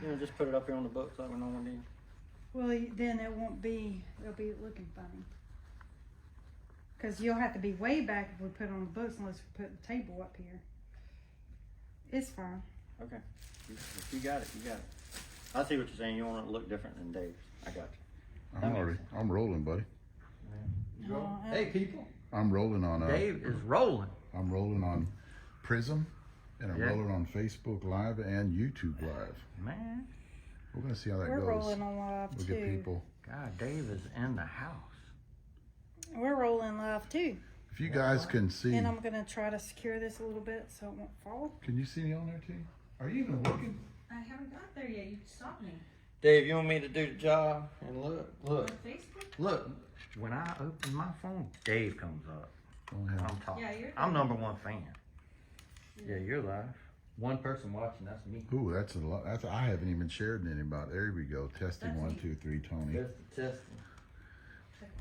You know, just put it up here on the books like we normally do. Well, then it won't be, it'll be looking funny. Because you'll have to be way back if we put it on the books unless we put the table up here. It's fine. Okay. If you got it, you got it. I see what you're saying. You want it to look different than Dave's. I got you. I'm rolling, buddy. Hey, people. I'm rolling on, Dave is rolling. I'm rolling on Prism, and I'm rolling on Facebook Live and YouTube Live. Man. We're going to see how that goes. We're rolling on live we'll too. Get people. God, Dave is in the house. We're rolling live too. If you guys can see. And I'm going to try to secure this a little bit so it won't fall. Can you see me on there, T? Are you even looking? I haven't got there yet. You stopped me. Dave, you want me to do the job? And look. On Facebook? Look. When I open my phone, Dave comes up. I'm talking. Yeah, you're I'm #1 fan. Yeah, you're live. One person watching, that's me. Ooh, that's a lot. I haven't even shared anybody. There we go. Testing, 1, 2, 3, Tony. That's the testing.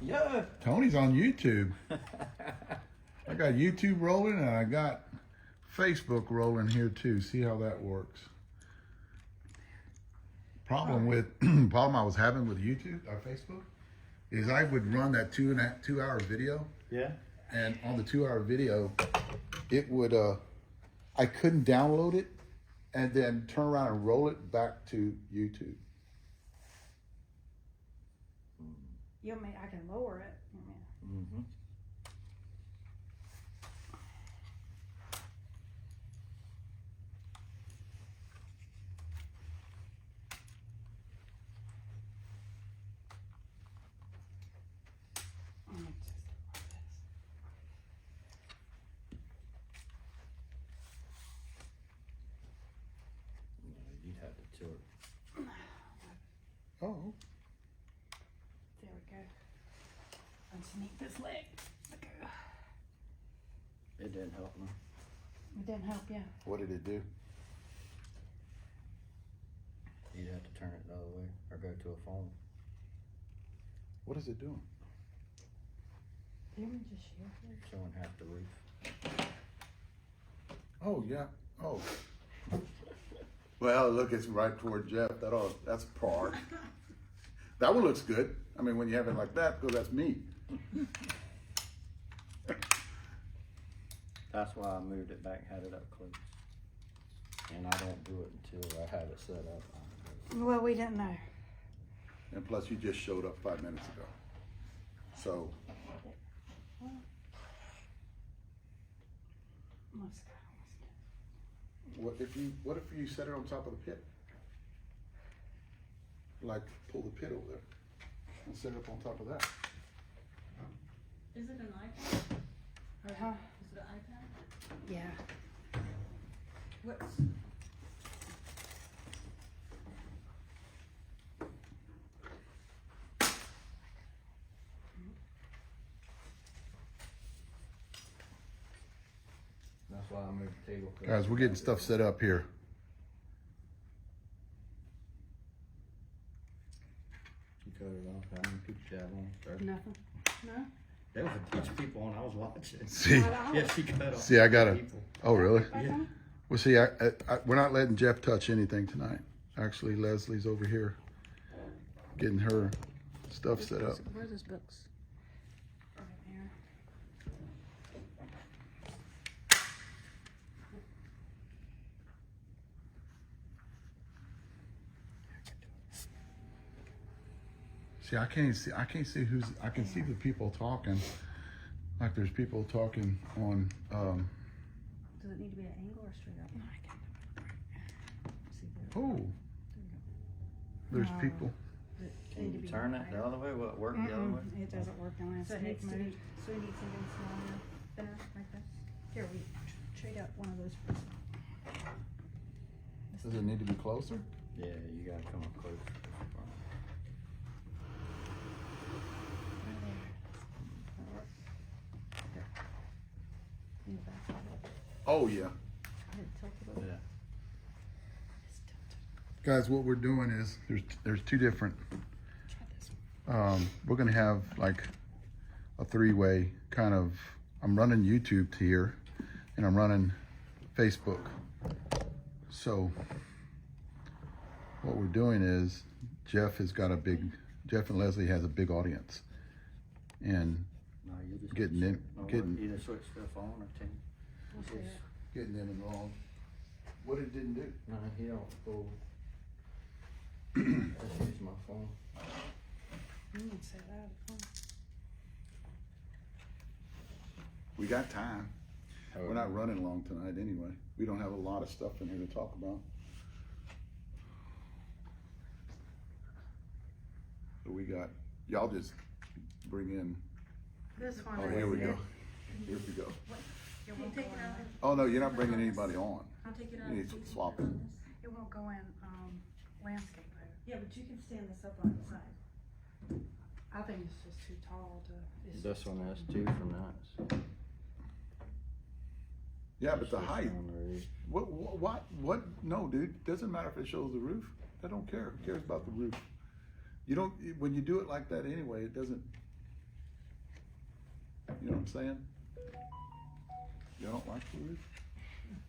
Yeah. Tony's on YouTube. I got YouTube rolling and I got Facebook rolling here too. See how that works. Problem I was having with YouTube or Facebook is I would run that 2 hour video. Yeah. And on the 2 hour video, it would I couldn't download it and then turn around and roll it back to YouTube. You want me? I can lower it. Mm-hmm. You'd have to tilt. Oh. There we go. Underneath this leg. Okay. It didn't help me. It didn't help, yeah. What did it do? You'd have to turn it the other way or go to a phone. What is it doing? Do you want me to just share here? Showing half the roof. Oh yeah. Oh. Well, look, it's right toward Jeff. That's par. That one looks good. I mean, when you have it like that, because that's me. That's why I moved it back, had it up close. And I don't do it until I have it set up. Well, we didn't know. And plus, you just showed up 5 minutes ago. So. What if you set it on top of the pit? Like pull the pit over there and set it up on top of that. Is it an iPad? Uh-huh. Is it an iPad? Yeah. What's... That's why I moved the table. Guys, we're getting stuff set up here. You cut it off. How many people you have on? 30? Nothing. No? There was a bunch of people on. I was watching. See, Yeah, she cut off. see, I got people. Oh, really? Yeah. Well, see, we're not letting Jeff touch anything tonight. Actually, Leslie's over here getting her stuff set up. Where's his books? Right here. See, I can't see who's. I can see the people talking. Like there's people talking on. Does it need to be an angle or straight up? No, I can't. Oh, there's people. Can you turn it the other way? Will it work the other way? It doesn't work the way So it needs to be... So we need something smaller, thinner, like that. Here, we trade out one of those for some. Does it need to be closer? Yeah, you gotta come up close. Oh yeah. Yeah. Guys, what we're doing is there's two different. We're gonna have like a three-way kind of. I'm running YouTube here, and I'm running Facebook. So, what we're doing is Jeff and Leslie has a big audience. And No, you just Getting in- no, getting- either switch stuff on or change. Okay. getting them involved. What it didn't do. No, he don't pull. Just use my phone. You can say that. We got time. We're not running long tonight anyway. We don't have a lot of stuff in here to talk about. So we got, y'all just bring in, This one. oh, here we go. Here we go. It won't go in. Oh, no, you're not bringing anybody on. I'll take it out. You need and to take swap it it. on this. It won't go in, landscape mode. Yeah, but you can stand this up on the side. I think it's just too tall to. it's This just one tall. has two from that. So. Yeah, but the Switch height, on the roof. what, no, dude, doesn't matter if it shows the roof. I don't care. Who cares about the roof? You don't, when you do it like that anyway, it doesn't, you know what I'm saying? You don't like the roof?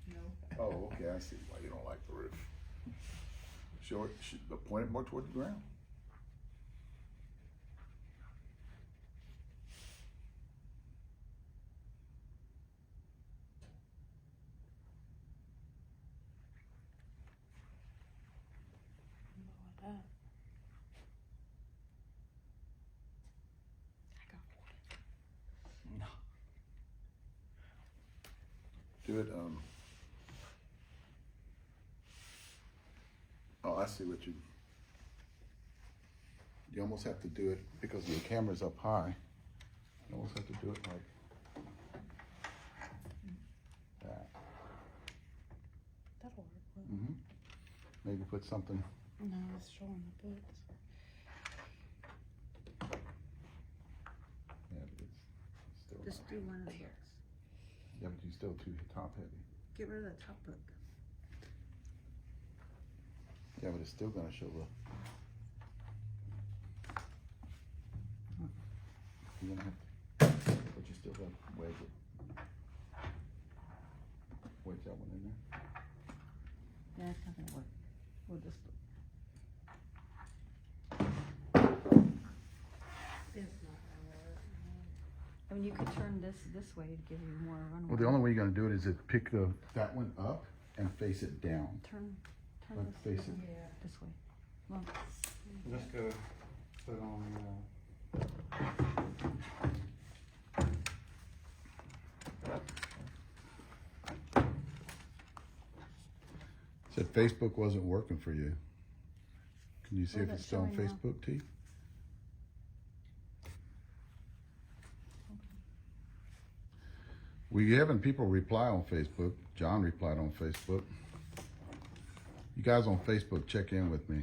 No. Oh, okay, I see why you don't like the roof. Show it, point it more toward the ground. Like that. No. Do it, oh, I see what you almost have to do it because your camera's up high. You almost have to do it like that. That'll work. Mm-hmm. Maybe put something, No, it's showing the books. yeah, but it's still Just not, do one of the books. yeah, but you're still too top heavy. Get rid of the top book. Yeah, but it's still gonna show the. You're gonna have to, but you still gotta wedge it. Wedge that one in there. Yeah, it's not gonna work. We'll just. It's not gonna work. I mean, you could turn this way to give you more runway. Well, the only way you're gonna do it is to pick that one up and face it down. Turn Like this face it. Yeah. this way. Well, Let's go put on, Said Facebook wasn't working for you. Can you see What if is it's it still on showing now? Facebook, T? We having people reply on Facebook. John replied on Facebook. You guys on Facebook, check in with me.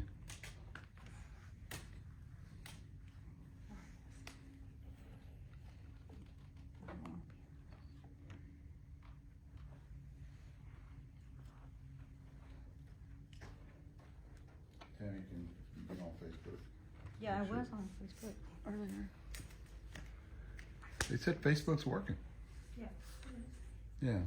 Tammy can be on Facebook. yeah, I Sure. was on Facebook earlier. They said Facebook's working. Yeah. Yeah.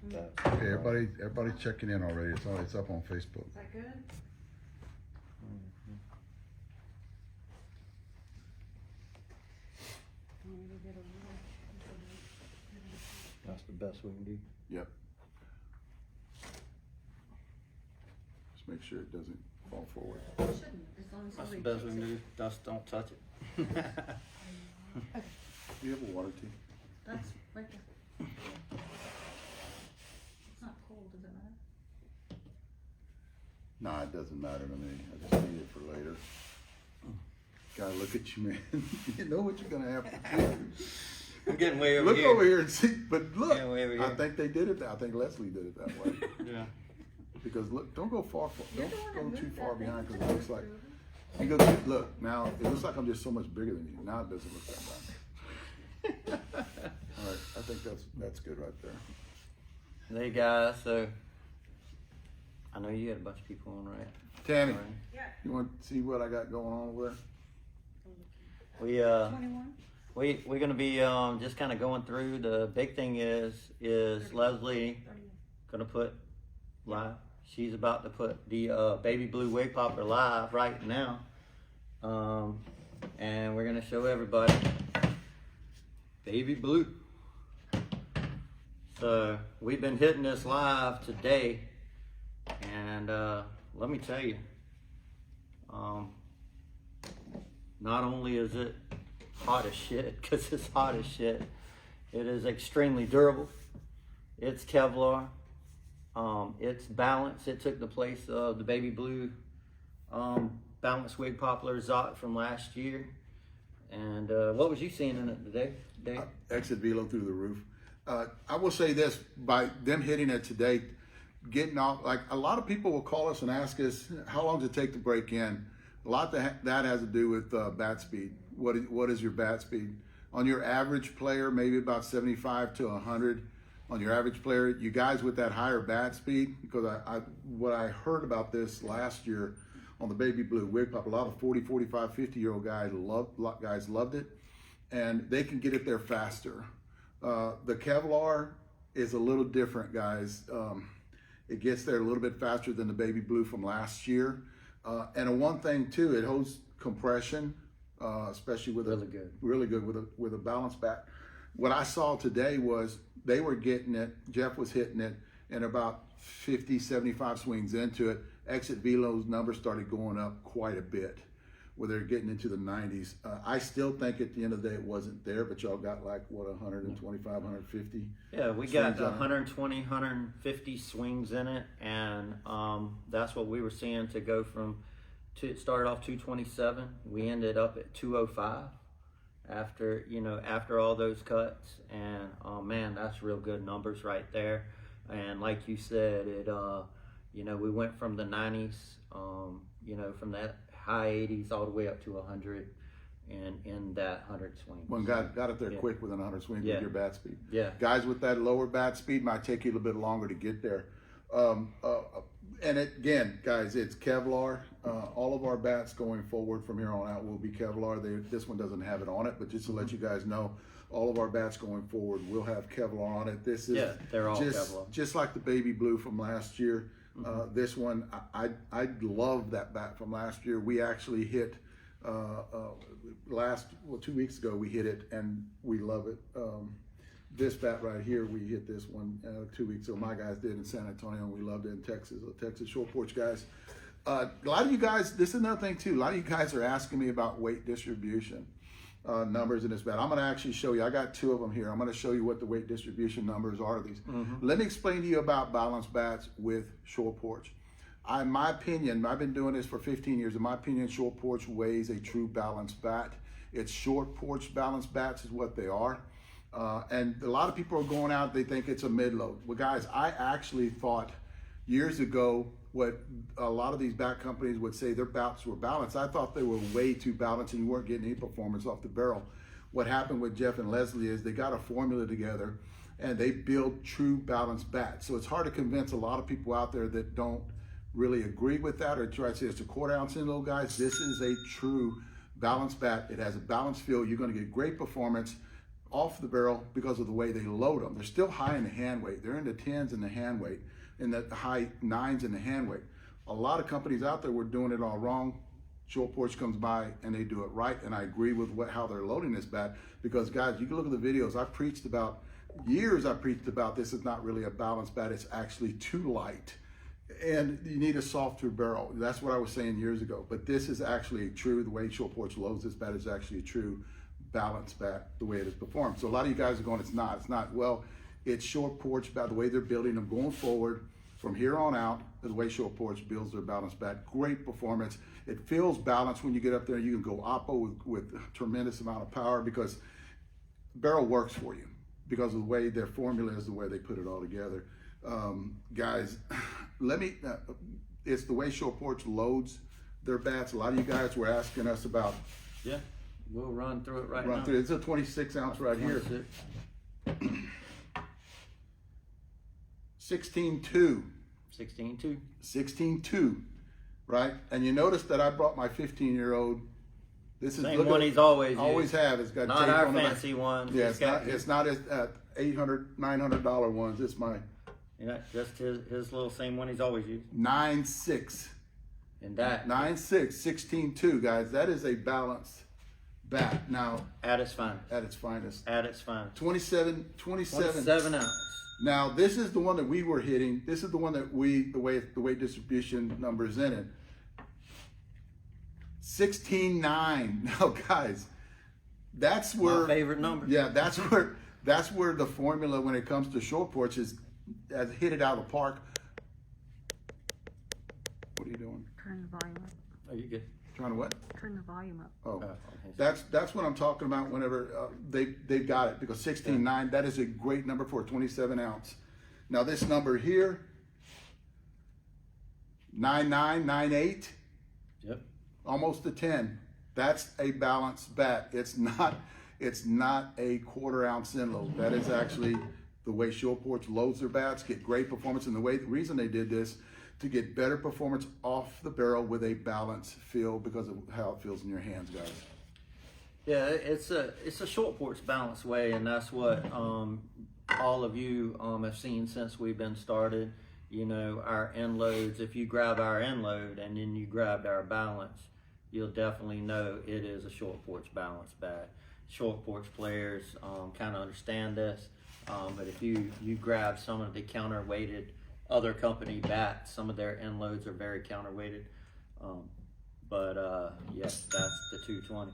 that. Okay, everybody's checking in already. It's up on Facebook. Is that good? You need to get a rule. That's the best we can do. Yep. Just make sure it doesn't fall forward. It shouldn't, as long as That's the somebody best we takes can it. do. Just don't touch it. Do you have a water tea? That's right there. It's not cold, does it matter? Nah, it doesn't matter to me. I just need it for later. Gotta look at you, man. You know what you're gonna have to do. I'm getting way over Look here. over here and see. But look, Yeah, way over I here. think they did it. I think Leslie did it that way. Yeah. Because look, don't go far. You're Don't the one go that too moved far that behind thing. because it looks like. Because look now, it looks like I'm just so much bigger than you. Now it doesn't look that bad. All right, I think that's good right there. Hey guys, so I know you got a bunch of people on, right? Tammy, Yeah. you want to see what I got going on over there? We 21? we're gonna be just kind of going through. The big thing is Leslie gonna put live. She's about to put the baby blue wig popper live right now, and we're gonna show everybody baby blue. So we've been hitting this live today, and let me tell you, not only is it hot as shit, because it's hot as shit, it is extremely durable. It's Kevlar. It's balanced. It took the place of the baby blue Balance Wig Poplar Zot from last year. And what was you seeing in it today, Dave? Exit velo through the roof. I will say this, by them hitting it today, getting off, like a lot of people will call us and ask us, how long does it take to break in? A lot of that has to do with bat speed. What is your bat speed? On your average player, maybe about 75 to 100. On your average player, you guys with that higher bat speed, because what I heard about this last year on the baby blue wig pop, a lot of 40, 45, 50-year-old guys loved it, and they can get it there faster. The Kevlar is a little different, guys. It gets there a little bit faster than the baby blue from last year. And one thing too, it holds compression, especially with really good with a balance bat. What I saw today was they were getting it, Jeff was hitting it, and about 50, 75 swings into it, exit velo's numbers started going up quite a bit, where they're getting into the 90s. I still think at the end of the day it wasn't there, but y'all got like, what, 125, 150? Yeah, we got 120, 150 swings in it, and that's what we were seeing to go from, it started off 227, we ended up at 205 after all those cuts, and man, that's real good numbers right there. And like you said, it we went from the 90s, from that high 80s all the way up to 100, and in that 100 swing. One guy got it there quick with an 100 swing with your bat speed. Yeah. Guys with that lower bat speed might take you a little bit longer to get there. And again, guys, it's Kevlar. All of our bats going forward from here on out will be Kevlar. This one doesn't have it on it, but just to let you guys know, all of our bats going forward will have Kevlar on it. This is they're all Kevlar. Just like the baby blue from last year. This one, I love that bat from last year. We actually hit 2 weeks ago we hit it, and we love it. This bat right here, we hit this one 2 weeks ago. My guys did in San Antonio, and we loved it in Texas. The Texas Short Porch guys. A lot of you guys, this is another thing too, a lot of you guys are asking me about weight distribution numbers in this bat. I'm going to actually show you. I got two of them here. I'm going to show you what the weight distribution numbers are of these. Let me explain to you about balance bats with Short Porch. In my opinion, I've been doing this for 15 years. In my opinion, Short Porch weighs a true balance bat. It's Short Porch balance bats is what they are. And a lot of people are going out, they think it's a mid-load. Well, guys, I actually thought years ago what a lot of these bat companies would say their bats were balanced. I thought they were way too balanced and you weren't getting any performance off the barrel. What happened with Jeff and Leslie is they got a formula together and they build true balanced bats. So it's hard to convince a lot of people out there that don't really agree with that or try to say it's a quarter ounce in low, guys. This is a true balanced bat. It has a balanced feel. You're going to get great performance off the barrel because of the way they load them. They're still high in the hand weight. They're in the 10s in the hand weight, and the high 9s in the hand weight. A lot of companies out there were doing it all wrong. Short Porch comes by and they do it right, and I agree with how they're loading this bat, because guys, you can look at the videos. I preached about this is not really a balanced bat. It's actually too light, and you need a softer barrel. That's what I was saying years ago, but this is actually true. The way Short Porch loads this bat is actually a true balanced bat, the way it is performed. So a lot of you guys are going, it's not. Well, it's Short Porch bat, the way they're building them going forward from here on out, the way Short Porch builds their balanced bat. Great performance. It feels balanced when you get up there. You can go oppo with a tremendous amount of power, because barrel works for you because of the way their formula is, the way they put it all together. Guys, it's the way Short Porch loads their bats. A lot of you guys were asking us about. Yeah. We'll run through it right now. It's a 26 ounce right 26. Here. 16.2. 16.2. 16.2, right? And you notice that I brought my 15-year-old This is Same look one at- he's always always used. have. It's got Not tape our on the back. fancy ones. Yeah, it's not as $800, $900 ones. It's my Just his little same one he's always used. 9.6. And that 9.6, 16.2, guys. That is a balanced bat. Now, at its finest. at its finest. At its finest. 27. 27 ounce. Now, this is the one that we were hitting. This is the one that the way distribution numbers in it. 16.9. Now, guys, that's where My favorite number. Yeah, that's where the formula when it comes to short porch has hit it out of the park. What are you doing? Turn the volume up. Are you good? Trying to what? Turn the volume up. Oh, Okay. that's what I'm talking about. Whenever they've got it, because 16.9, that is a great number for a 27 ounce. Now this number here, 9.9, 9.8, Yep. almost a 10. That's a balanced bat. It's not a quarter ounce in load. That is actually the way Short Porch loads their bats, get great performance. And the reason they did this, to get better performance off the barrel with a balanced feel because of how it feels in your hands, guys. Yeah, it's a short porch balance way, and that's what all of you have seen since we've been started. You know, our end loads. If you grab our end load and then you grabbed our balance, you'll definitely know it is a short porch balance bat. Short porch players kind of understand this, but if you grab some of the counterweighted other company bats, some of their end loads are very counterweighted. Yes, that's the 220.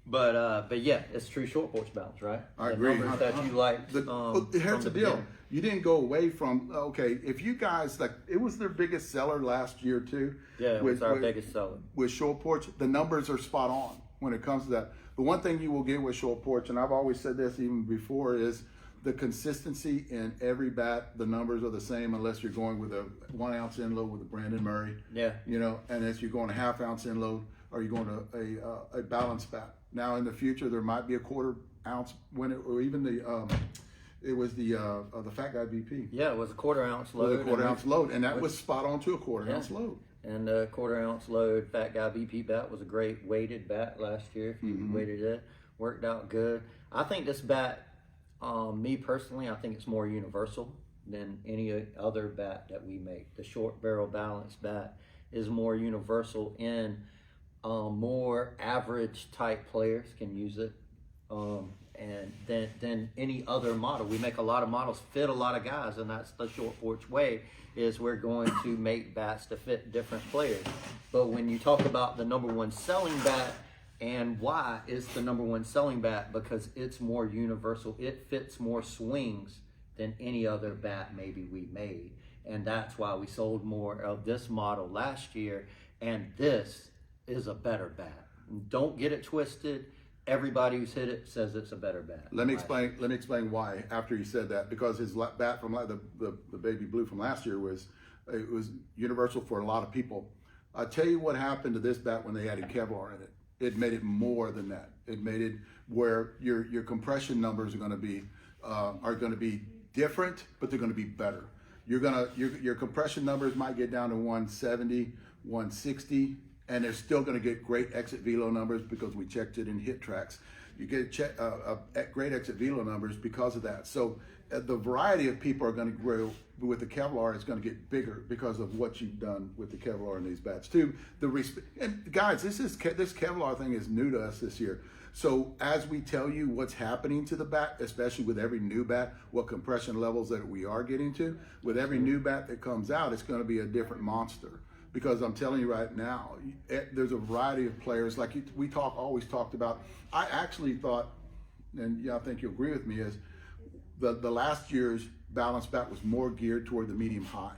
But yeah, it's true short porch balance, right? I the agree. Numbers that you liked. Here's from the the deal. beginning. You didn't go away from, okay, if you guys, like, it was their biggest seller last year too. Yeah, it was our biggest seller. With Short Porch, the numbers are spot on when it comes to that. The one thing you will get with Short Porch, and I've always said this even before, is the consistency in every bat. The numbers are the same unless you're going with a 1 ounce in load with a Brandon Murray. Yeah. You know, and if you're going a ½ ounce in load, or you're going to a balanced bat. Now in the future, there might be a quarter ounce or even it was the Fat Guy BP. Yeah, it was a quarter ounce load. With a quarter ounce load, and that was spot on to a quarter ounce load. And a quarter ounce load Fat Guy BP bat was a great weighted bat last year. If you weighted it, worked out good. I think this bat, me personally, I think it's more universal than any other bat that we make. The short barrel balanced bat is more universal in more average type players can use it. And than any other model. We make a lot of models fit a lot of guys, and that's the short porch way, is we're going to make bats to fit different players. But when you talk about the #1 selling bat, and why it's the #1 selling bat, because it's more universal. It fits more swings than any other bat maybe we made. And that's why we sold more of this model last year, and this is a better bat. Don't get it twisted. Everybody who's hit it says it's a better bat. Let me explain why after he said that, because his bat from the baby blue from last year was universal for a lot of people. I'll tell you what happened to this bat when they added Kevlar in it. It made it more than that. It made it where your compression numbers are going to be different, but they're going to be better. Your compression numbers might get down to 170, 160. And they're still going to get great exit velo numbers because we checked it in hit tracks. You get great exit velo numbers because of that. So the variety of people are going to grow with the Kevlar. Is going to get bigger because of what you've done with the Kevlar in these bats too. And guys, this Kevlar thing is new to us this year. So as we tell you what's happening to the bat, especially with every new bat, what compression levels that we are getting to, with every new bat that comes out, it's going to be a different monster. Because I'm telling you right now, there's a variety of players. Like we always talked about. I actually thought, and I think you'll agree with me, is the last year's balance bat was more geared toward the medium high.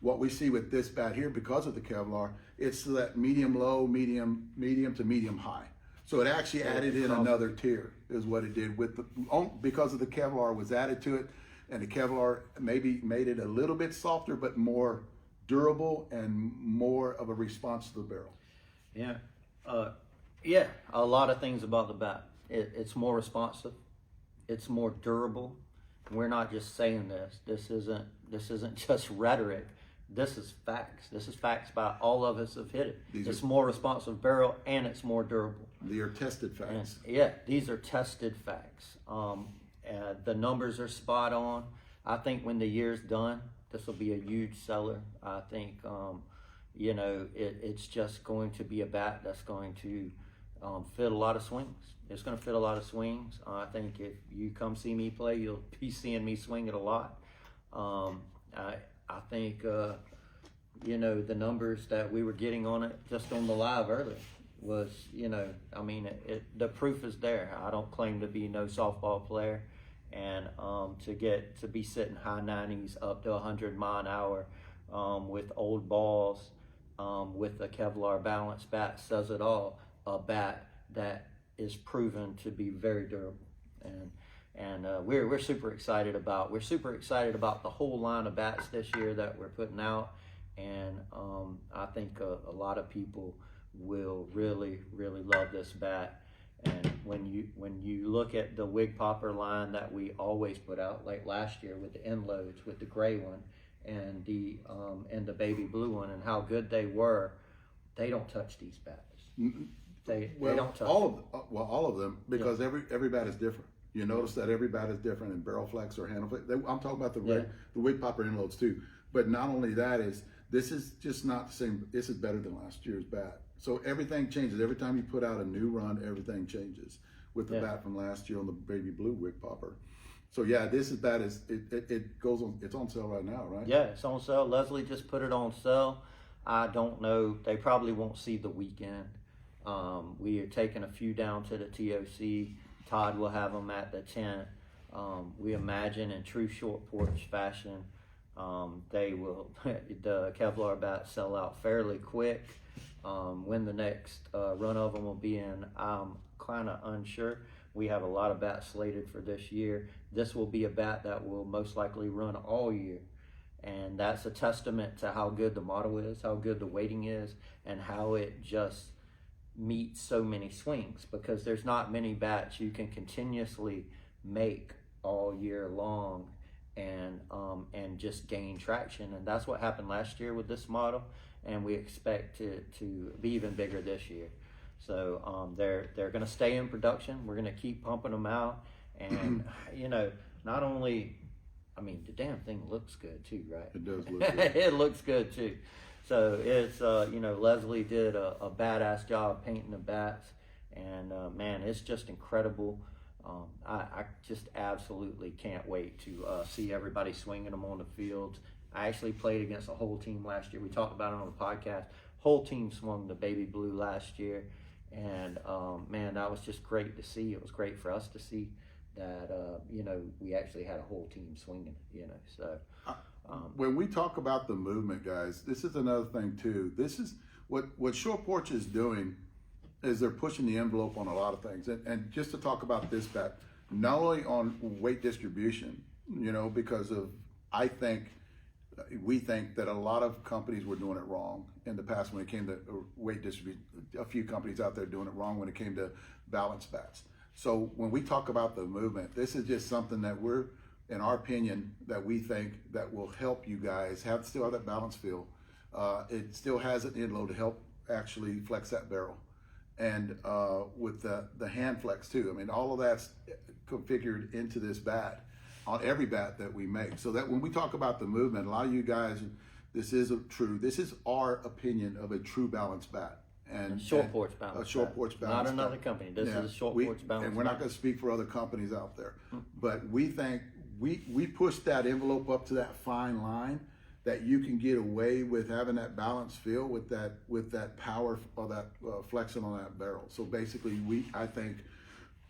What we see with this bat here, because of the Kevlar, it's that medium low, medium to medium high. So it actually added in another tier, is what it did because of the Kevlar was added to it, and the Kevlar maybe made it a little bit softer, but more durable and more of a response to the barrel. Yeah, a lot of things about the bat. It's more responsive. It's more durable. We're not just saying this. This isn't just rhetoric. this is facts. This is facts by all of us have hit it. These It's are- more responsive barrel and it's more durable. They are tested facts. And, yeah, these are tested facts. The numbers are spot on. I think when the year's done, this will be a huge seller. I think, you know, it's just going to be a bat that's going to fit a lot of swings. It's going to fit a lot of swings. I think if you come see me play, you'll be seeing me swing it a lot. I think, you know, the numbers that we were getting on it just on the live earlier was, you know, I mean, the proof is there. I don't claim to be no softball player, and to be sitting high 90s up to 100 mile an hour with old balls with a Kevlar balance bat says it all. A bat that is proven to be very durable, and we're super excited about. We're super excited about the whole line of bats this year that we're putting out, and I think a lot of people will really love this bat. And when you look at the wig popper line that we always put out, like last year with the Inloads, with the gray one and the baby blue one, and how good they were, they don't touch these bats. They don't touch all of them, because every bat is different. You notice that every bat is different in barrel flex or handle flex. I'm talking about the wig popper Inloads too. But not only that, this is just not the same. This is better than last year's bat. So everything changes. Every time you put out a new run, everything changes with the bat from last year on the baby blue wig popper. So yeah, this bat is it goes on. It's on sale right now, right? Yeah, it's on sale. Leslie just put it on sale. I don't know. They probably won't see the weekend. We are taking a few down to the TOC. Todd will have them at the tent. We imagine in true short porch fashion, they will. The Kevlar bats sell out fairly quick. When the next run of them will be in, I'm kind of unsure. We have a lot of bats slated for this year. This will be a bat that will most likely run all year. And that's a testament to how good the model is, how good the weighting is, and how it just meets so many swings, because there's not many bats you can continuously make all year long and just gain traction. And that's what happened last year with this model, and we expect to be even bigger this year. So they're going to stay in production. We're going to keep pumping them out, and you know, not only, I mean, the damn thing looks good too, right? It does look good. It looks good too. So it's you know, Leslie did a badass job painting the bats, and man, it's just incredible. I just absolutely can't wait to see everybody swinging them on the fields. I actually played against a whole team last year. We talked about it on the podcast. Whole team swung the baby blue last year, and man, that was just great to see. It was great for us to see that you know, we actually had a whole team swinging. You know, so. When we talk about the movement, guys, this is another thing too. This is what Short Porch is doing, is they're pushing the envelope on a lot of things. And just to talk about this bat, not only on weight distribution, you know, because of, we think that a lot of companies were doing it wrong in the past when it came to weight distribution. A few companies out there doing it wrong when it came to balance bats. So when we talk about the movement, this is just something that we're, in our opinion, that we think that will help you guys still have that balance feel. It still has an inload to help actually flex that barrel, and with the hand flex too. I mean, all of that's configured into this bat on every bat that we make. So that when we talk about the movement, a lot of you guys, this is our opinion of a true balance bat. And Short Porch balance. A Short Porch balance. Not another company. This is a Short Porch balance. And we're not going to speak for other companies out there, but we think we push that envelope up to that fine line that you can get away with having that balance feel with that power or that flexing on that barrel. So basically, I think,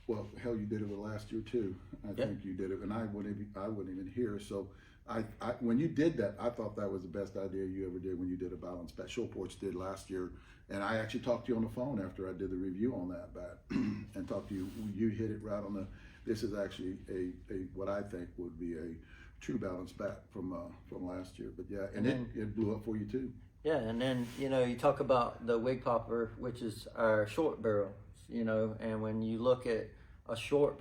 well, hell, you did it with last year too. I think you did it, and I wouldn't even hear. So when you did that, I thought that was the best idea you ever did when you did a balance bat. Short Porch did last year, and I actually talked to you on the phone after I did the review on that bat and talked to you. You hit it right on the. This is actually a what I think would be a true balance bat from last year. But yeah, and it blew up for you too. Yeah, and then, you know, you talk about the wig popper, which is our short barrel, you know, and when you look at a short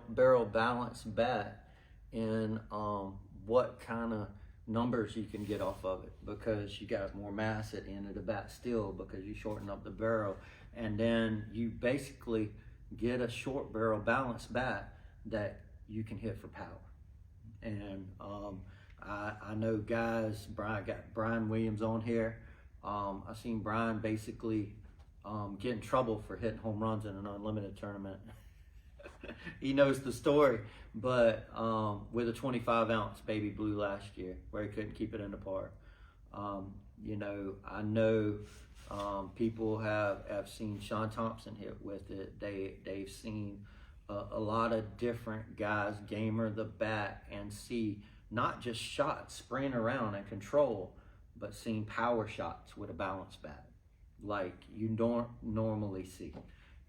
barrel balance bat and what kind of numbers you can get off of it, because you got more mass at the end of the bat still, because you shorten up the barrel, and then you basically get a short barrel balanced bat that you can hit for power. And I know guys, Brian, got Brian Williams on here. I seen Brian basically get in trouble for hitting home runs in an unlimited tournament. He knows the story, but with a 25-ounce baby blue last year, where he couldn't keep it in the park. You know, I know people have seen Sean Thompson hit with it. They've seen a lot of different guys gamer the bat and see not just shots spraying around and control, but seeing power shots with a balanced bat, like you don't normally see.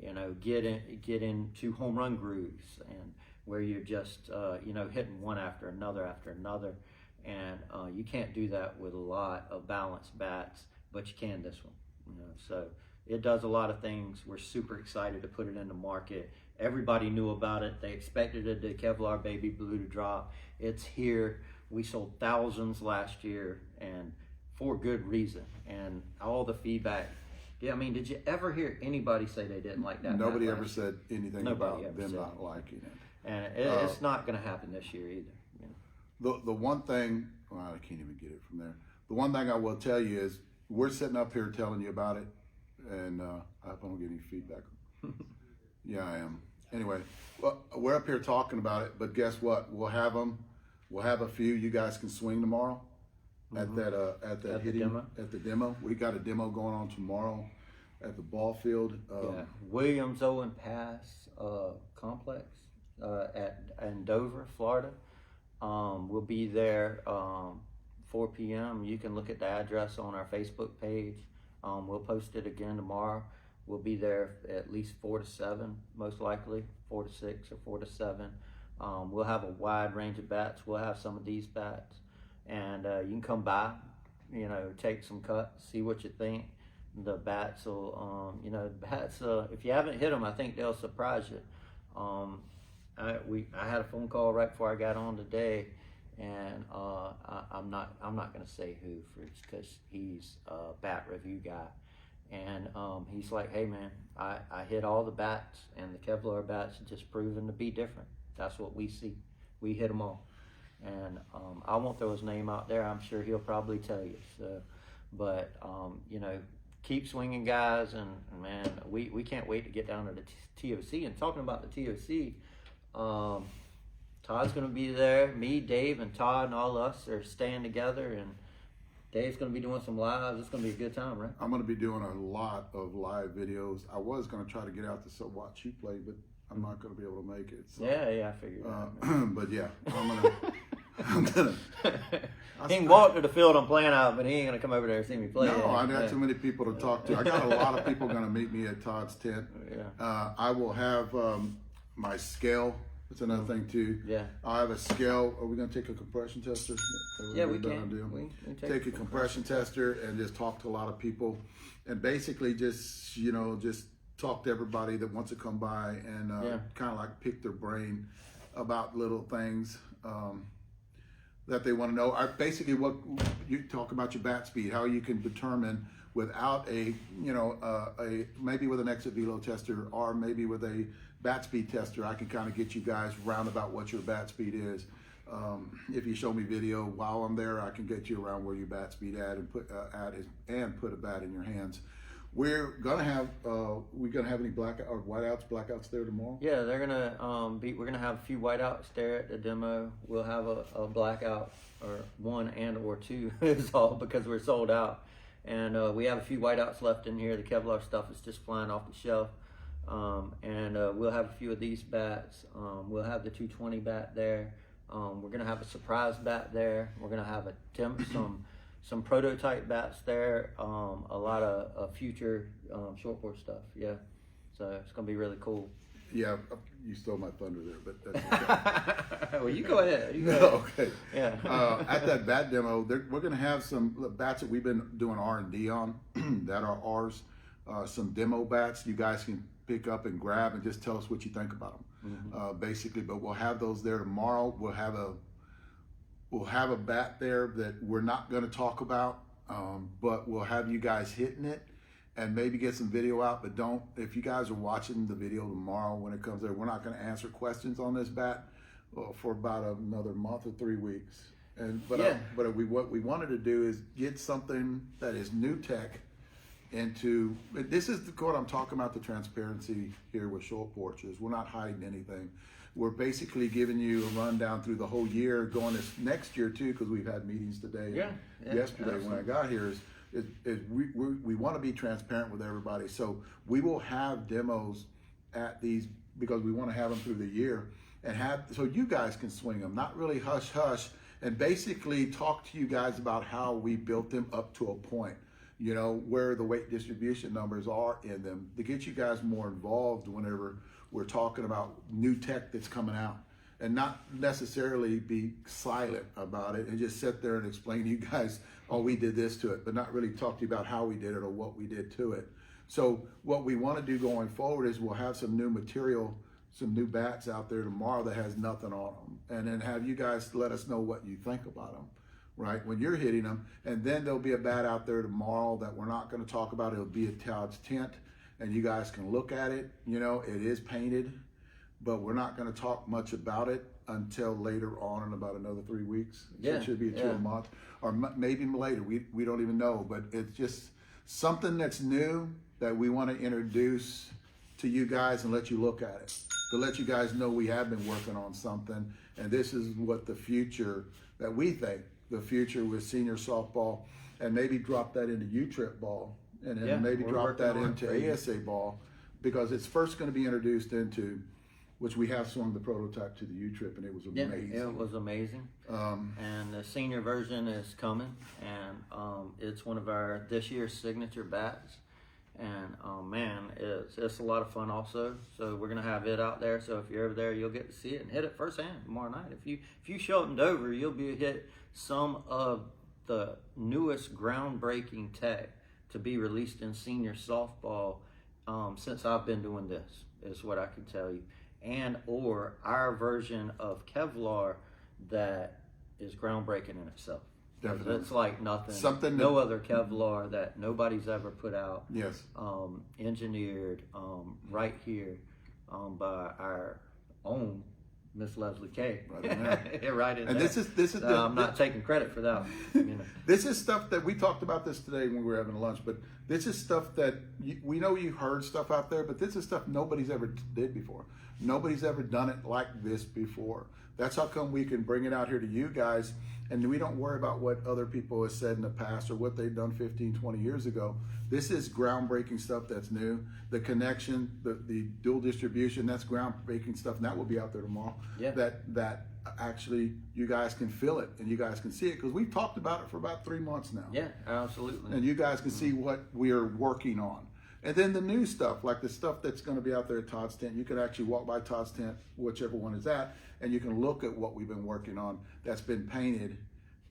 You know, get into home run grooves, and where you're just you know, hitting one after another, and you can't do that with a lot of balanced bats, but you can this one. You know, so it does a lot of things. We're super excited to put it in the market. Everybody knew about it. They expected the Kevlar baby blue to drop. It's here. We sold thousands last year, and for good reason. And all the feedback. Yeah, I mean, did you ever hear anybody say they didn't like that? Nobody ever said anything about them not anything. liking it. And it's not going to happen this year either. You know? The one thing, well, I can't even get it from there. The one thing I will tell you is we're sitting up here telling you about it, and I hope I don't get any feedback. Yeah, I am. Anyway, well, we're up here talking about it, but guess what? We'll have them. We'll have a few. You guys can swing tomorrow at that at the demo. We got a demo going on tomorrow at the ball field. Yeah, Williams Owen Pass complex in Dover, Florida. We'll be there 4 p.m. You can look at the address on our Facebook page. We'll post it again tomorrow. We'll be there at least 4 to 7, most likely 4 to 6 or 4 to 7. We'll have a wide range of bats. We'll have some of these bats, and you can come by, you know, take some cuts, see what you think. The bats will, you know, if you haven't hit them, I think they'll surprise you. I had a phone call right before I got on today, and I'm not going to say who, because he's a bat review guy. And he's like, hey man, I hit all the bats, and the Kevlar bats are just proven to be different. That's what we see. We hit them all. And I won't throw his name out there. I'm sure he'll probably tell you. So, but you know, keep swinging, guys. And man, we can't wait to get down to the TOC. And talking about the TOC, Todd's going to be there. Me, Dave, and Todd, and all us are staying together, and Dave's going to be doing some lives. It's going to be a good time, right? I'm going to be doing a lot of live videos. I was going to try to get out to watch you play, but I'm not going to be able to make it. So. Yeah, I figured that. But yeah, He can walk to the field I'm playing out, but he ain't going to come over there and see me play. No, I got too many people to talk to. I got a lot of people going to meet me at Todd's tent. Yeah. I will have my scale. That's another thing too. Yeah. I have a scale. Are we going to take a compression tester? Yeah, we can. We take a compression tester and just talk to a lot of people, and basically just, you know, just talk to everybody that wants to come by, and kind of like pick their brain about little things that they want to know. Basically, what you talk about your bat speed, how you can determine without a, you know, maybe with an exit velo tester, or maybe with a bat speed tester, I can kind of get you guys round about what your bat speed is. If you show me video while I'm there, I can get you around where your bat speed at and put a bat in your hands. We're gonna have any blackout or blackouts there tomorrow? Yeah, they're gonna we're gonna have a few whiteouts there at the demo. We'll have a blackout, or one and or two is all, because we're sold out. And we have a few whiteouts left in here. The Kevlar stuff is just flying off the shelf. And we'll have a few of these bats. We'll have the 220 bat there. We're gonna have a surprise bat there. We're gonna have some prototype bats there. A lot of future short course stuff. Yeah, so it's gonna be really cool. Yeah, you stole my thunder there, but that's okay. Well, you go ahead. Okay. Yeah. At that bat demo, we're going to have some bats that we've been doing R&D on that are ours. Some demo bats you guys can pick up and grab and just tell us what you think about them. Basically, but we'll have those there tomorrow. We'll we'll have a bat there that we're not going to talk about, but we'll have you guys hitting it and maybe get some video out. But if you guys are watching the video tomorrow when it comes there, we're not going to answer questions on this bat for about another month or 3 weeks. But what we wanted to do is get something that is new tech into. This is what I'm talking about, the transparency here with Short Porch. We're not hiding anything. We're basically giving you a rundown through the whole year, going this next year too, because we've had meetings today and yesterday when I got here. We want to be transparent with everybody. So we will have demos at these because we want to have them through the year and so you guys can swing them, not really hush hush, and basically talk to you guys about how we built them up to a point, you know, where the weight distribution numbers are in them to get you guys more involved whenever we're talking about new tech that's coming out, and not necessarily be silent about it and just sit there and explain to you guys, oh, we did this to it, but not really talk to you about how we did it or what we did to it. So what we want to do going forward is we'll have some new material, some new bats out there tomorrow that has nothing on them, and then have you guys let us know what you think about them, right, when you're hitting them. And then there'll be a bat out there tomorrow that we're not going to talk about. It'll be a Todd's tent, and you guys can look at it. You know, it is painted, but we're not going to talk much about it until later on in about another 3 weeks. So it should be a month, or maybe later. We don't even know, but it's just something that's new that we want to introduce to you guys and let you look at it, to let you guys know we have been working on something, and this is what the future that we think the future with senior softball, and maybe drop that into U-Trip ball, and then maybe drop that into ASA ball, because it's first going to be introduced into, which we have swung the prototype to the U-Trip, and it was amazing. Yeah, it was amazing. And the senior version is coming, and it's one of our this year's signature bats. And man, it's a lot of fun also. So we're gonna have it out there. So if you're ever there, you'll get to see it and hit it firsthand tomorrow night. If you show up in Dover, you'll be hit some of the newest groundbreaking tech to be released in senior softball since I've been doing this, is what I can tell you. And or our version of Kevlar that is groundbreaking in itself. Definitely. It's like nothing. Something no other Kevlar that nobody's ever put out. Yes. Engineered right here by our own Miss Leslie K. Right in there. Right in and there. this is I'm not taking credit for that. You know. This is stuff that we talked about this today when we were having lunch, but this is stuff that we know you heard stuff out there, but this is stuff nobody's ever did before. Nobody's ever done it like this before. That's how come we can bring it out here to you guys, and we don't worry about what other people have said in the past or what they've done 15, 20 years ago. This is groundbreaking stuff that's new. The connection, the dual distribution, that's groundbreaking stuff, and that will be out there tomorrow. Yeah. That actually you guys can feel it and you guys can see it, because we've talked about it for about 3 months now. Yeah, absolutely. And you guys can see what we are working on. And then the new stuff, like the stuff that's going to be out there at Todd's tent, you can actually walk by Todd's tent, whichever one is at, and you can look at what we've been working on that's been painted,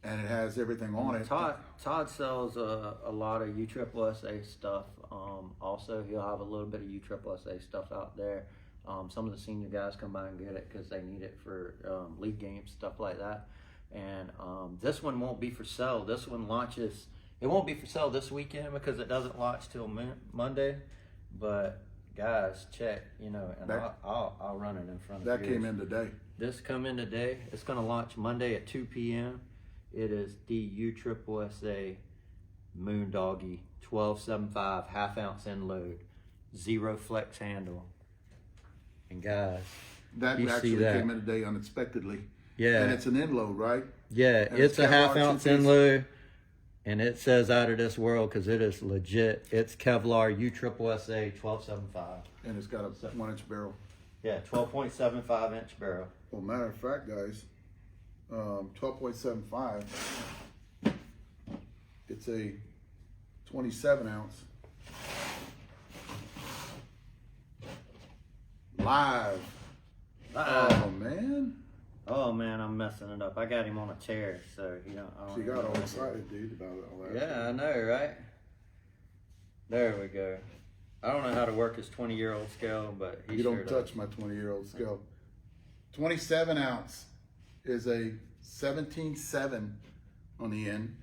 and it has everything on it. Todd sells a lot of USSSA stuff. Also, he'll have a little bit of USSSA stuff out there. Some of the senior guys come by and get it because they need it for league games, stuff like that. And this one won't be for sale. This one launches. It won't be for sale this weekend because it doesn't launch till Monday. But guys, check, and I'll run it in front of you. That came in today. This come in today. It's going to launch Monday at 2 p.m. It is the USSSA Moon Doggy 1275 half ounce end load, 0 flex handle. And guys, that actually came in today unexpectedly. Yeah. And it's an end load, right? Yeah, and it's a half Kevlar ounce end load. And it says out of this world because it is legit. It's Kevlar USSSA 1275. And it's got a 1-inch barrel. Yeah, 12.75 inch barrel. Well, matter of fact, guys, 12.75. It's a 27 ounce. Live. Oh, man. Oh man, I'm messing it up. I got him on a chair, so So you got all excited, dude, about it, all that. Yeah, I know, right? There we go. I don't know how to work his 20-year-old scale, but he You sure don't does. touch my 20-year-old scale. 27 ounce is a 17.7 on the end.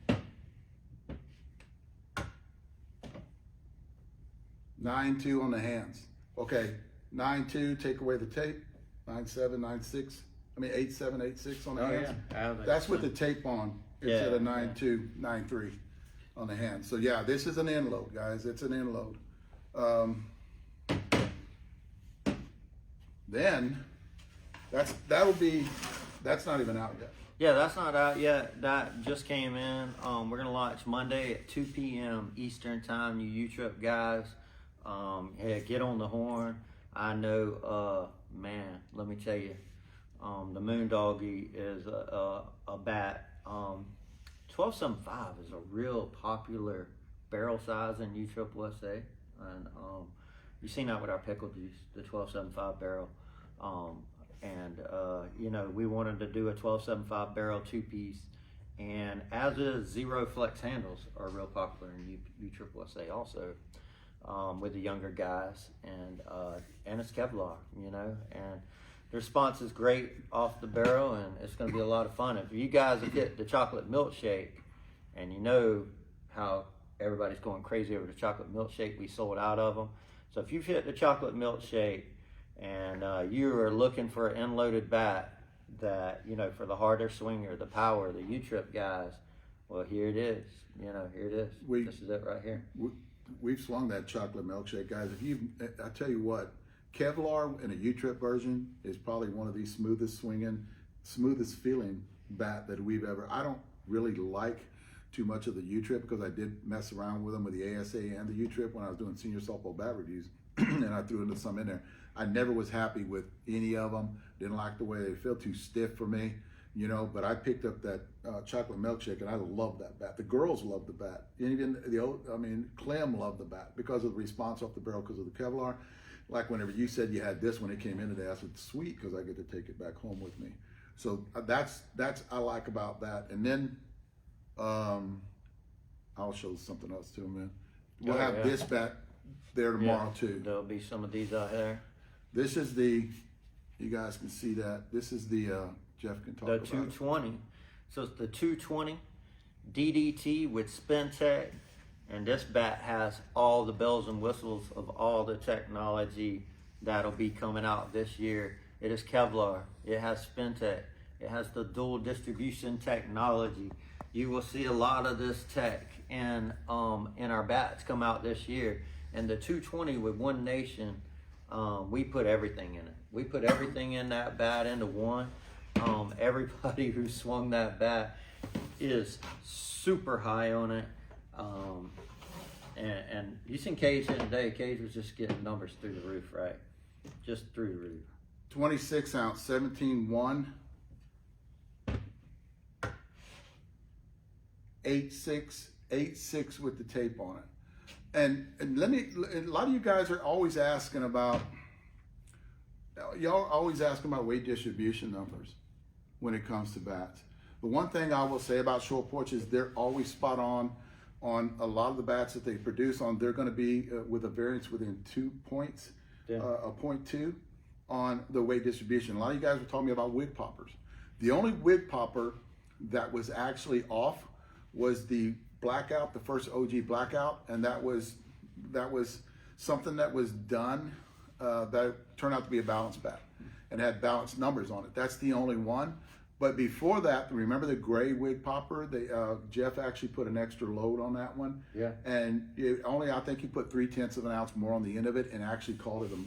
9.2 on the hands. Okay, 9.2, take away the tape. 9.7, 9.6. I mean 8.7, 8.6 on the hands. Yeah. That's with the tape on instead of 9.2, 9.3 on the hands. So yeah, this is an end load, guys. It's an end load. Then that's not even out yet. Yeah, that's not out yet. That just came in. We're gonna launch Monday at 2 p.m. Eastern time. You U-Trip guys, hey, get on the horn. I know, man. Let me tell you, the Moon Doggy is a bat. 1275 is a real popular barrel size in U-Trip-USA, and you've seen that with our pickle juice, the 1275 barrel. You know, we wanted to do a 1275 barrel 2-piece, and as is, zero flex handles are real popular in U-Trip-USA also, with the younger guys, and it's Kevlar, you know, and the response is great off the barrel, and it's going to be a lot of fun. If you guys have hit the chocolate milkshake, and you know how everybody's going crazy over the chocolate milkshake, we sold out of them. So if you've hit the chocolate milkshake, and you are looking for an end-loaded bat that, you know, for the harder swinger, the power, the U-Trip guys, well, here it is. You know, here it is. This is it right here. We've swung that chocolate milkshake, guys. I tell you what, Kevlar in a U-Trip version is probably one of the smoothest swinging, smoothest feeling bat that we've ever. I don't really like too much of the U-Trip because I did mess around with them with the ASA and the U-Trip when I was doing senior softball bat reviews, and I threw into some in there. I never was happy with any of them. Didn't like the way they felt, too stiff for me, you know. But I picked up that chocolate milkshake, and I love that bat. The girls love the bat. Even Clem loved the bat because of the response off the barrel, because of the Kevlar. Like whenever you said you had this when it came in today, I said, sweet, because I get to take it back home with me. So that's I like about that. And then I'll show something else too, man. We'll have this bat there tomorrow too. There'll be some of these out there. This is the, you guys can see that. This is the, Jeff can talk about the 220. So it's the 220 DDT with spin tech. And this bat has all the bells and whistles of all the technology that'll be coming out this year. It is Kevlar. It has spin tech. It has the dual distribution technology. You will see a lot of this tech in our bats come out this year. And the 220 with One Nation, we put everything in it. We put everything in that bat into one. Everybody who swung that bat is super high on it. And you seen Cage in today. Cage was just getting numbers through the roof, right? Just through the roof. 26 ounce, 17.1. 8.6 with the tape on it. And a lot of you guys are always asking about, weight distribution numbers when it comes to bats. The one thing I will say about Short Porch is they're always spot on a lot of the bats that they produce on. They're going to be with a variance within 2 points, a 0.2 on the weight distribution. A lot of you guys were talking about wig poppers. The only wig popper that was actually off was the blackout, the first OG blackout, and that was something that was done that turned out to be a balanced bat and had balanced numbers on it. That's the only one. But before that, remember the gray wig popper? Jeff actually put an extra load on that one. Yeah. And I think he put 0.3 of an ounce more on the end of it and actually called it a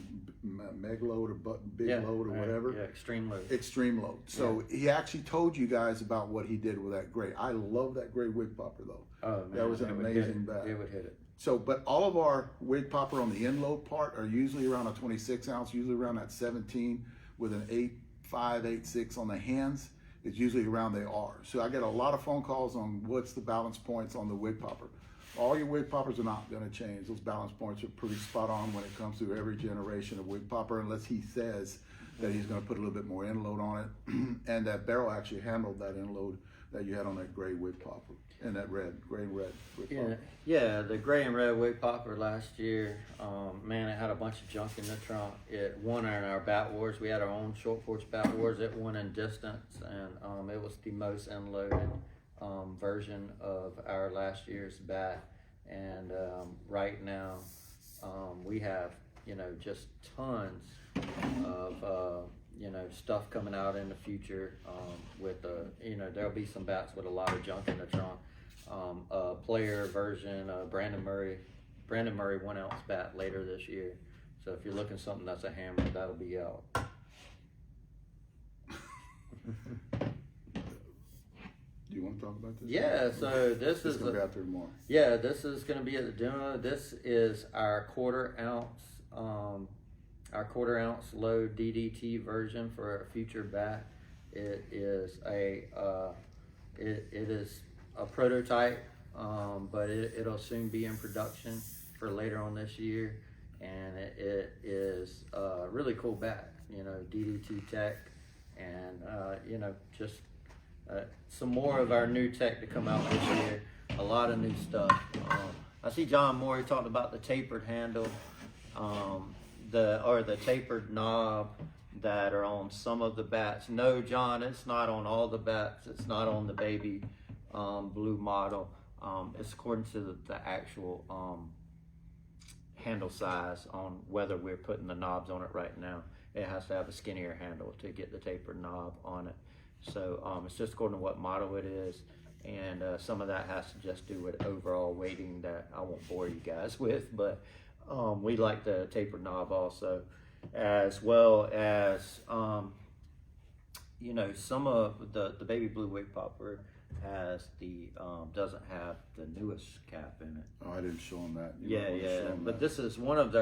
meg load or big load or whatever. Yeah, extreme load. Extreme load. So he actually told you guys about what he did with that gray. I love that gray wig popper though. Oh, man, that was an amazing bat. It would hit it. So, but all of our wig popper on the end load part are usually around a 26 ounce, usually around that 17 with an 8.5, 8.6 on the hands. It's usually around they are. So I get a lot of phone calls on what's the balance points on the wig popper. All your wig poppers are not going to change. Those balance points are pretty spot on when it comes to every generation of wig popper, unless he says that he's going to put a little bit more end load on it, and that barrel actually handled that end load that you had on that gray wig popper and that gray and red wig popper. Yeah, the gray and red wig popper last year, man, it had a bunch of junk in the trunk. It won in our bat wars. We had our own short porch bat wars. It won in distance, and it was the most end loaded version of our last year's bat. And right now, we have, just tons of, stuff coming out in the future with, there'll be some bats with a lot of junk in the trunk. A player version, Brandon Murray 1 ounce bat later this year. So if you're looking something that's a hammer, that'll be out. Do you want to talk about this? Yeah, so this is going to be out there tomorrow. Yeah, this is going to be at the demo. This is our quarter ounce low DDT version for a future bat. It is a prototype, but it'll soon be in production for later on this year, and it is a really cool bat. DDT tech, and just some more of our new tech to come out this year. A lot of new stuff. I see John Morey talking about the tapered handle, the tapered knob that are on some of the bats. No, John, it's not on all the bats. It's not on the baby blue model. It's according to the actual handle size on whether we're putting the knobs on it right now. It has to have a skinnier handle to get the tapered knob on it. So it's just according to what model it is, and some of that has to just do with overall weighting that I won't bore you guys with, but we like the tapered knob also, as well as some of the baby blue wig popper has the doesn't have the newest cap in it. Oh, I didn't show him that. But this is one of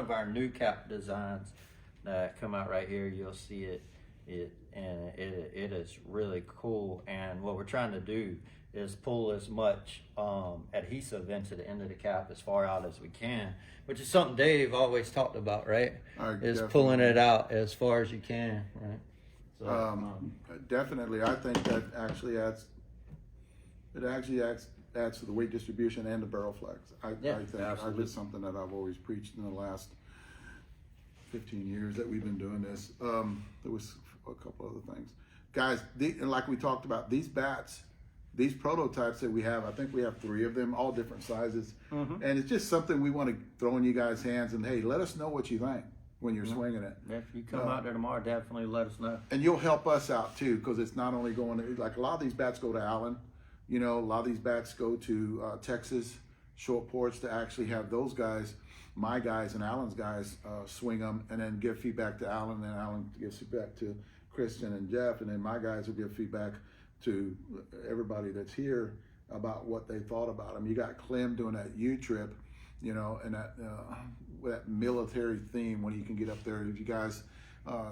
our new cap designs that come out right here. You'll see it is really cool, and what we're trying to do is pull as much adhesive into the end of the cap as far out as we can, which is something Dave always talked about, right? Is pulling it out as far as you can, right? So, definitely, I think that actually adds to the weight distribution and the barrel flex. I think that's something that I've always preached in the last 15 years that we've been doing this. There was a couple other things, guys. And like we talked about, these bats, these prototypes that we have, I think we have 3 of them, all different sizes, and it's just something we want to throw in you guys' hands. And hey, let us know what you think when you're swinging it. If you come out there tomorrow, definitely let us know. And you'll help us out too, because it's not only going like a lot of these bats go to Allen. A lot of these bats go to Texas Short Porch to actually have those guys, my guys and Allen's guys, swing them and then give feedback to Allen, and Allen gives feedback to Christian and Jeff, and then my guys will give feedback to everybody that's here about what they thought about them. You got Clem doing that U-trip, and that military theme when he can get up there. If you guys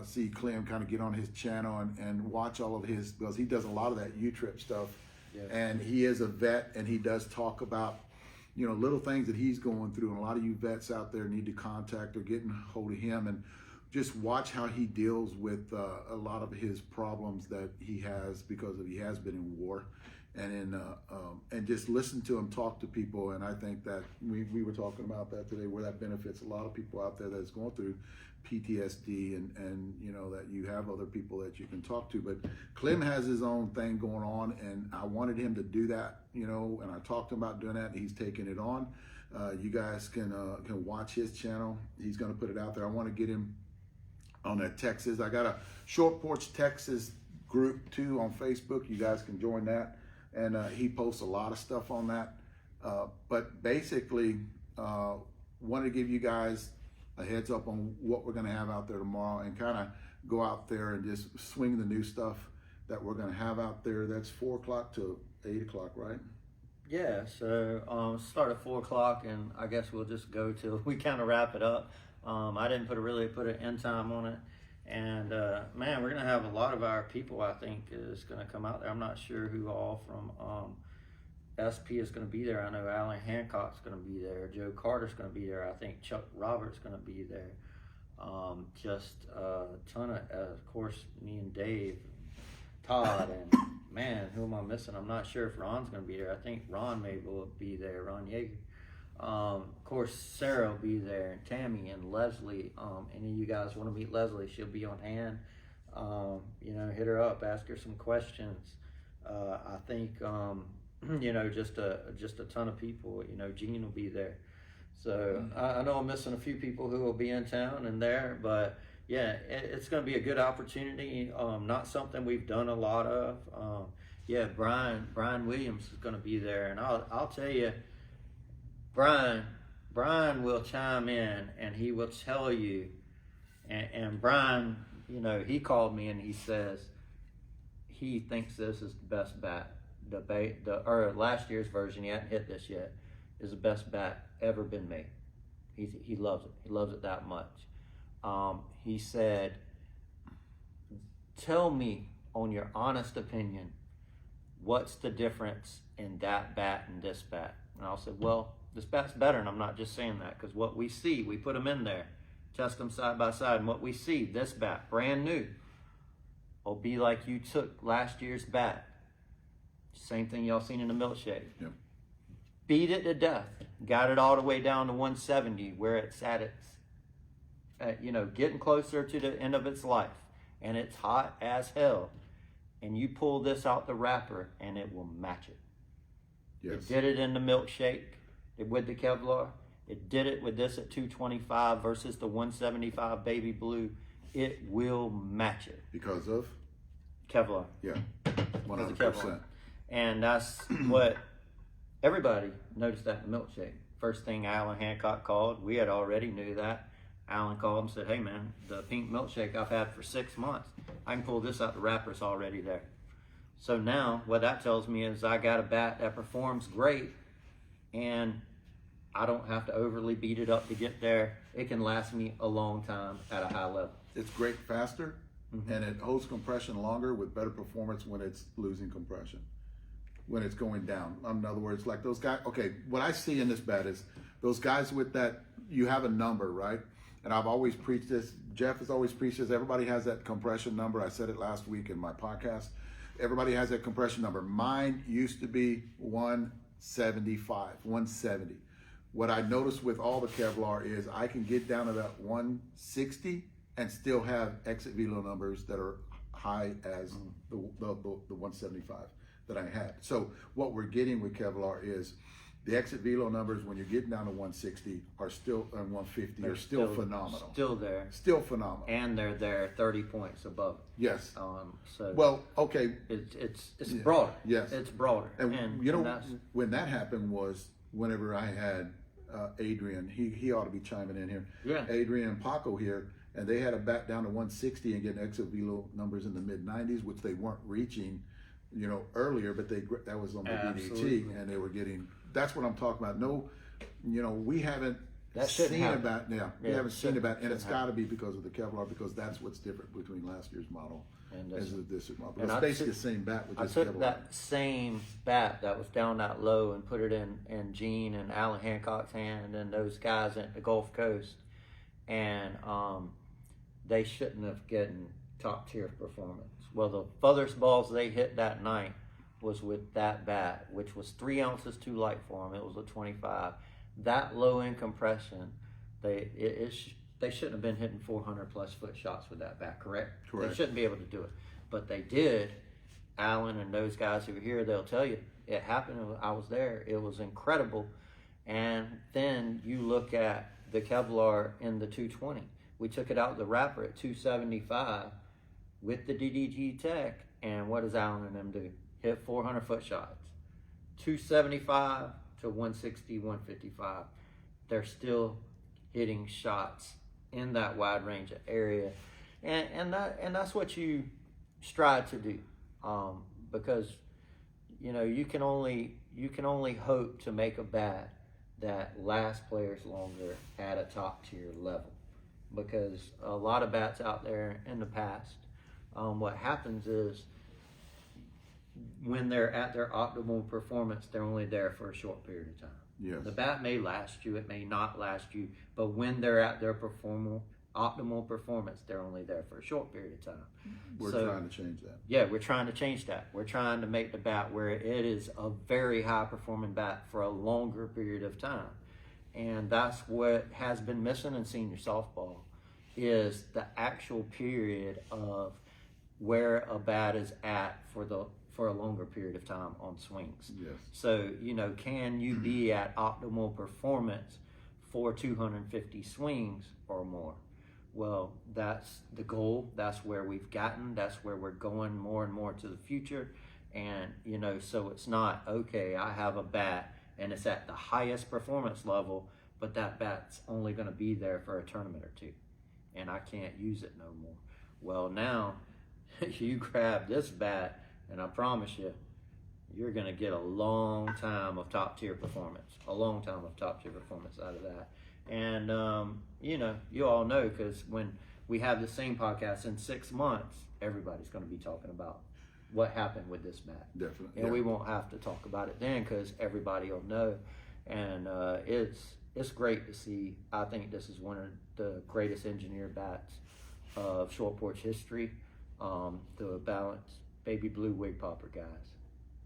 see Clem kind of get on his channel and watch all of his, because he does a lot of that U-trip stuff. Yeah. And he is a vet, and he does talk about little things that he's going through, and a lot of you vets out there need to contact or get in hold of him and just watch how he deals with a lot of his problems that he has because he has been in war, and just listen to him talk to people. And I think that we were talking about that today, where that benefits a lot of people out there that's going through PTSD, and that you have other people that you can talk to. But Clem has his own thing going on, and I wanted him to do that, and I talked to him about doing that, and he's taking it on. You guys can watch his channel. He's going to put it out there. I want to get him on that Texas. I got a Short Porch Texas group too on Facebook. You guys can join that, and he posts a lot of stuff on that. But basically, wanted to give you guys a heads up on what we're going to have out there tomorrow, and kind of go out there and just swing the new stuff that we're going to have out there. That's 4 o'clock to 8 o'clock, right? Yeah, so start at 4 o'clock, and I guess we'll just go till we kind of wrap it up. I didn't put an end time on it, and man, we're gonna have a lot of our people, I think, is gonna come out there. I'm not sure who all from SP is gonna be there. I know Alan Hancock's gonna be there, Joe Carter's gonna be there, I think Chuck Roberts gonna be there. Just a ton of course, me and Dave, Todd, and man, who am I missing? I'm not sure if Ron's going to be there. I think Ron maybe will be there, Ron Yeager. Of course, Sarah will be there, and Tammy and Leslie. Any of you guys want to meet Leslie, she'll be on hand. You know, hit her up, ask her some questions. I think, you know, just a ton of people. You know, Gene will be there. So I know I'm missing a few people who will be in town and there, but yeah, it's going to be a good opportunity. Not something we've done a lot of. Yeah, Brian Williams is going to be there, and I'll tell you, Brian will chime in and he will tell you. And Brian, you know, he called me and he says he thinks this is the best bat. Or last year's version, he hadn't hit this yet, is the best bat ever been made. He loves it. He loves it that much. He said, tell me on your honest opinion, what's the difference in that bat and this bat? And I said, well, this bat's better, and I'm not just saying that, because what we see, we put them in there, test them side by side, and what we see, this bat, brand new, will be like you took last year's bat. Same thing y'all seen in the milkshake. Yep. Beat it to death. Got it all the way down to 170, where it's at its, you know, getting closer to the end of its life. And it's hot as hell. And you pull this out the wrapper, and it will match it. Yes. It did it in the milkshake with the Kevlar. It did it with this at 225 versus the 175 baby blue. It will match it. Because of? Kevlar. Yeah, Because of 100%. Kevlar. And that's what everybody noticed that in the milkshake. First thing Alan Hancock called, we had already knew that. Alan called and said, hey man, the pink milkshake I've had for 6 months, I can pull this out the wrapper, it's already there. So now what that tells me is I got a bat that performs great, and I don't have to overly beat it up to get there. It can last me a long time at a high level. It's great faster, and it holds compression longer with better performance when it's losing compression, when it's going down. In other words, like those guys, okay, what I see in this bat is those guys with that, you have a number, right? And I've always preached this, Jeff has always preached this, everybody has that compression number. I said it last week in my podcast. Everybody has that compression number. Mine used to be 175, 170. What I noticed with all the Kevlar is I can get down to that 160 and still have exit velo numbers that are high as the 175 that I had. So what we're getting with Kevlar is the exit velo numbers when you're getting down to 160 are still, and 150 are still phenomenal. Still there. Still phenomenal. And they're there 30 points above. Yes. So Well, okay. it's broader. Yes. It's broader. And you know, when that happened was whenever I had Adrian, he ought to be chiming in here. Yeah. Adrian and Paco here, and they had a bat down to 160 and getting exit velo numbers in the mid 90s, which they weren't reaching, you know, earlier, but that was on the DDT, and they were getting. That's what I'm talking about. No, you know, we haven't seen a bat. Yeah, we haven't seen a bat, and it's got to be because of the Kevlar, because that's what's different between last year's model and this year's model. But it's basically the same bat with just Kevlar. I took that same bat that was down that low and put it in Gene and Alan Hancock's hand and those guys at the Gulf Coast, and they shouldn't have gotten top tier performance. Well, the furthest balls they hit that night was with that bat, which was 3 ounces too light for them. It was a 25. That low in compression, they shouldn't have been hitting 400 plus foot shots with that bat, correct? Correct. They shouldn't be able to do it, but they did. Alan and those guys who are here, they'll tell you it happened. I was there. It was incredible. And then you look at the Kevlar in the 220. We took it out the wrapper at 275 with the DDG tech, and what does Alan and them do? Hit 400 foot shots. 275 to 160, 155. They're still hitting shots in that wide range of area, and that's what you strive to do, because you know you can only hope to make a bat that lasts players longer at a top tier level, because a lot of bats out there in the past, what happens is when they're at their optimal performance, they're only there for a short period of time. Yes. The bat may last you, it may not last you, but when they're at their optimal optimal performance, they're only there for a short period of time. We're So, trying to change that. yeah, we're trying to change that. We're trying to make the bat where it is a very high performing bat for a longer period of time. And that's what has been missing in senior softball, is the actual period of where a bat is at for a longer period of time on swings. Yes. So, you know, can you be at optimal performance for 250 swings or more? Well, that's the goal. That's where we've gotten. That's where we're going more and more to the future. And, you know, so it's not, okay, I have a bat and it's at the highest performance level, but that bat's only going to be there for a tournament or two, and I can't use it no more. Well, now you grab this bat, and I promise you, you're going to get a long time of top tier performance, out of that. And, you know, you all know, because when we have the same podcast in 6 months, everybody's going to be talking about what happened with this bat. Definitely. And we won't have to talk about it then, because everybody will know. And it's great to see. I think this is one of the greatest engineered bats of short porch history. The Balance Baby Blue Wig Popper, guys.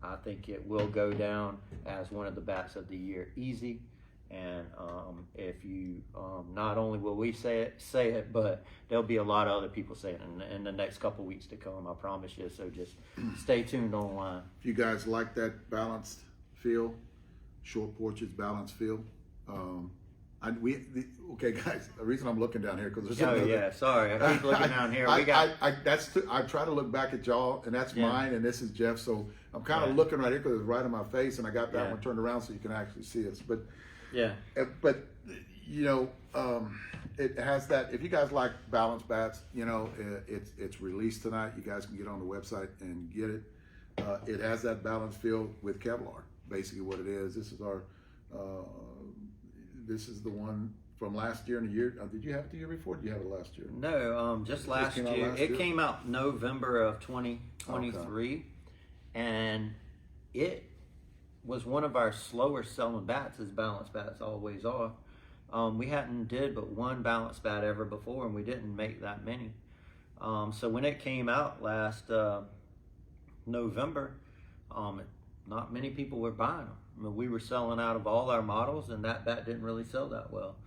I think it will go down as one of the bats of the year, easy. And if you, not only will we say it, but there'll be a lot of other people saying it in the next couple weeks to come, I promise you. So just stay tuned online. If you guys like that balanced feel, short porches balanced feel. Okay, guys. The reason I'm looking down here because there's Sorry, I keep looking down here. I try to look back at y'all, and that's mine, and this is Jeff. So I'm kind of looking right here because it's right in my face, and I got that one turned around so you can actually see us. But you know, it has that. If you guys like balanced bats, you know, it's released tonight. You guys can get on the website and get it. It has that balanced feel with Kevlar. Basically, what it is. This is our. This is the one from last year and the year. Did you have it the year before? Did you have it last year? No, just last year. It came out November of 2023, and it was one of our slower selling bats, as balanced bats always are. We hadn't did but one balanced bat ever before, and we didn't make that many. So when it came out last November, not many people were buying them. I mean, we were selling out of all our models, and that bat didn't really sell that well.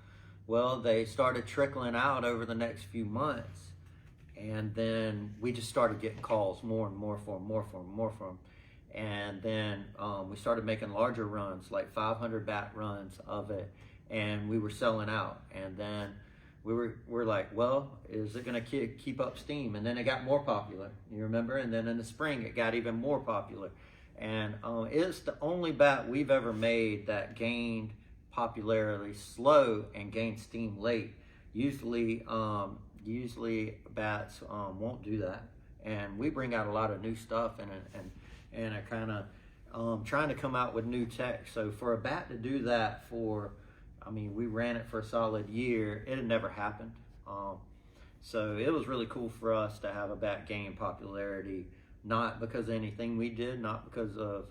Well, they started trickling out over the next few months, and then we just started getting calls more and more for them. And then we started making larger runs, like 500 bat runs of it, and we were selling out. And then we're like, well, is it going to keep up steam? And then it got more popular, you remember? And then in the spring, it got even more popular. And it's the only bat we've ever made that gained popularity slow and gained steam late. Usually bats won't do that. And we bring out a lot of new stuff and are kind of trying to come out with new tech. So for a bat to do that we ran it for a solid year. It had never happened. So it was really cool for us to have a bat gain popularity, not because of anything we did, not because of,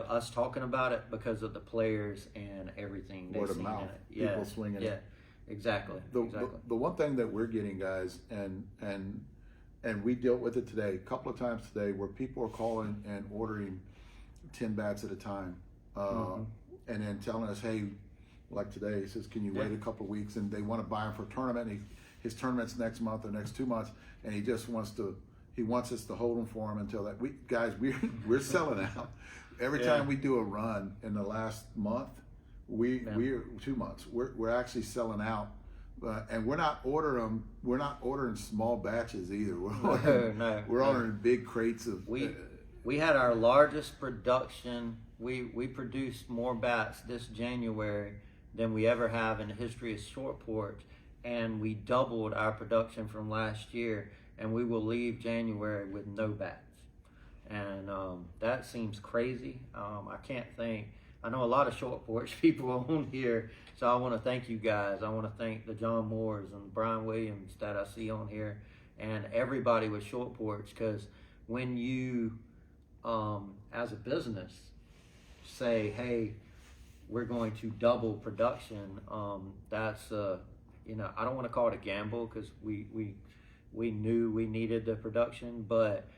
us talking about it, because of the players and everything they've seen in it. Yeah, people swinging. Yeah, exactly. The one thing that we're getting, guys, and we dealt with it today, a couple of times today, where people are calling and ordering 10 bats at a time, and then telling us, hey, like today, he says, can you wait a couple of weeks? And they want to buy him for a tournament. His tournament's next month or next 2 months, and he just wants us to hold them for him until that. We're selling out. Every time we do a run in the last month, we're 2 months. We're actually selling out, and we're not ordering small batches either. We're ordering big crates of. We had our largest production. We produced more bats this January than we ever have in the history of short porch, and we doubled our production from last year. And we will leave January with no bats. And that seems crazy. I can't think. I know a lot of short porch people on here, so I want to thank you guys. I want to thank the John Moores and Brian Williams that I see on here, and everybody with short porch, because when you, as a business, say, hey, we're going to double production, that's you know, I don't want to call it a gamble because we knew we needed the production, but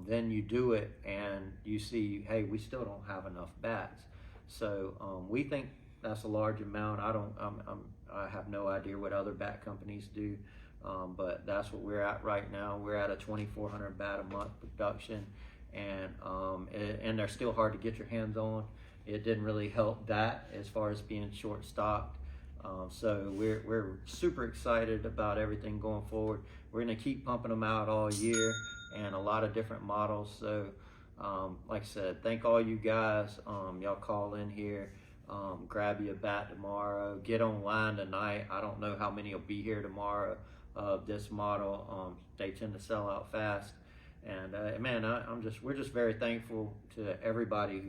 then you do it and you see, hey, we still don't have enough bats. So we think that's a large amount. I have no idea what other bat companies do, but that's what we're at right now. We're at a 2,400 bat a month production, and they're still hard to get your hands on. It didn't really help that as far as being short stocked. So we're super excited about everything going forward. We're gonna keep pumping them out all year and a lot of different models. So like I said, thank all you guys. Y'all call in here, grab you a bat tomorrow, get online tonight. I don't know how many will be here tomorrow of this model. They tend to sell out fast. And man, we're just very thankful to everybody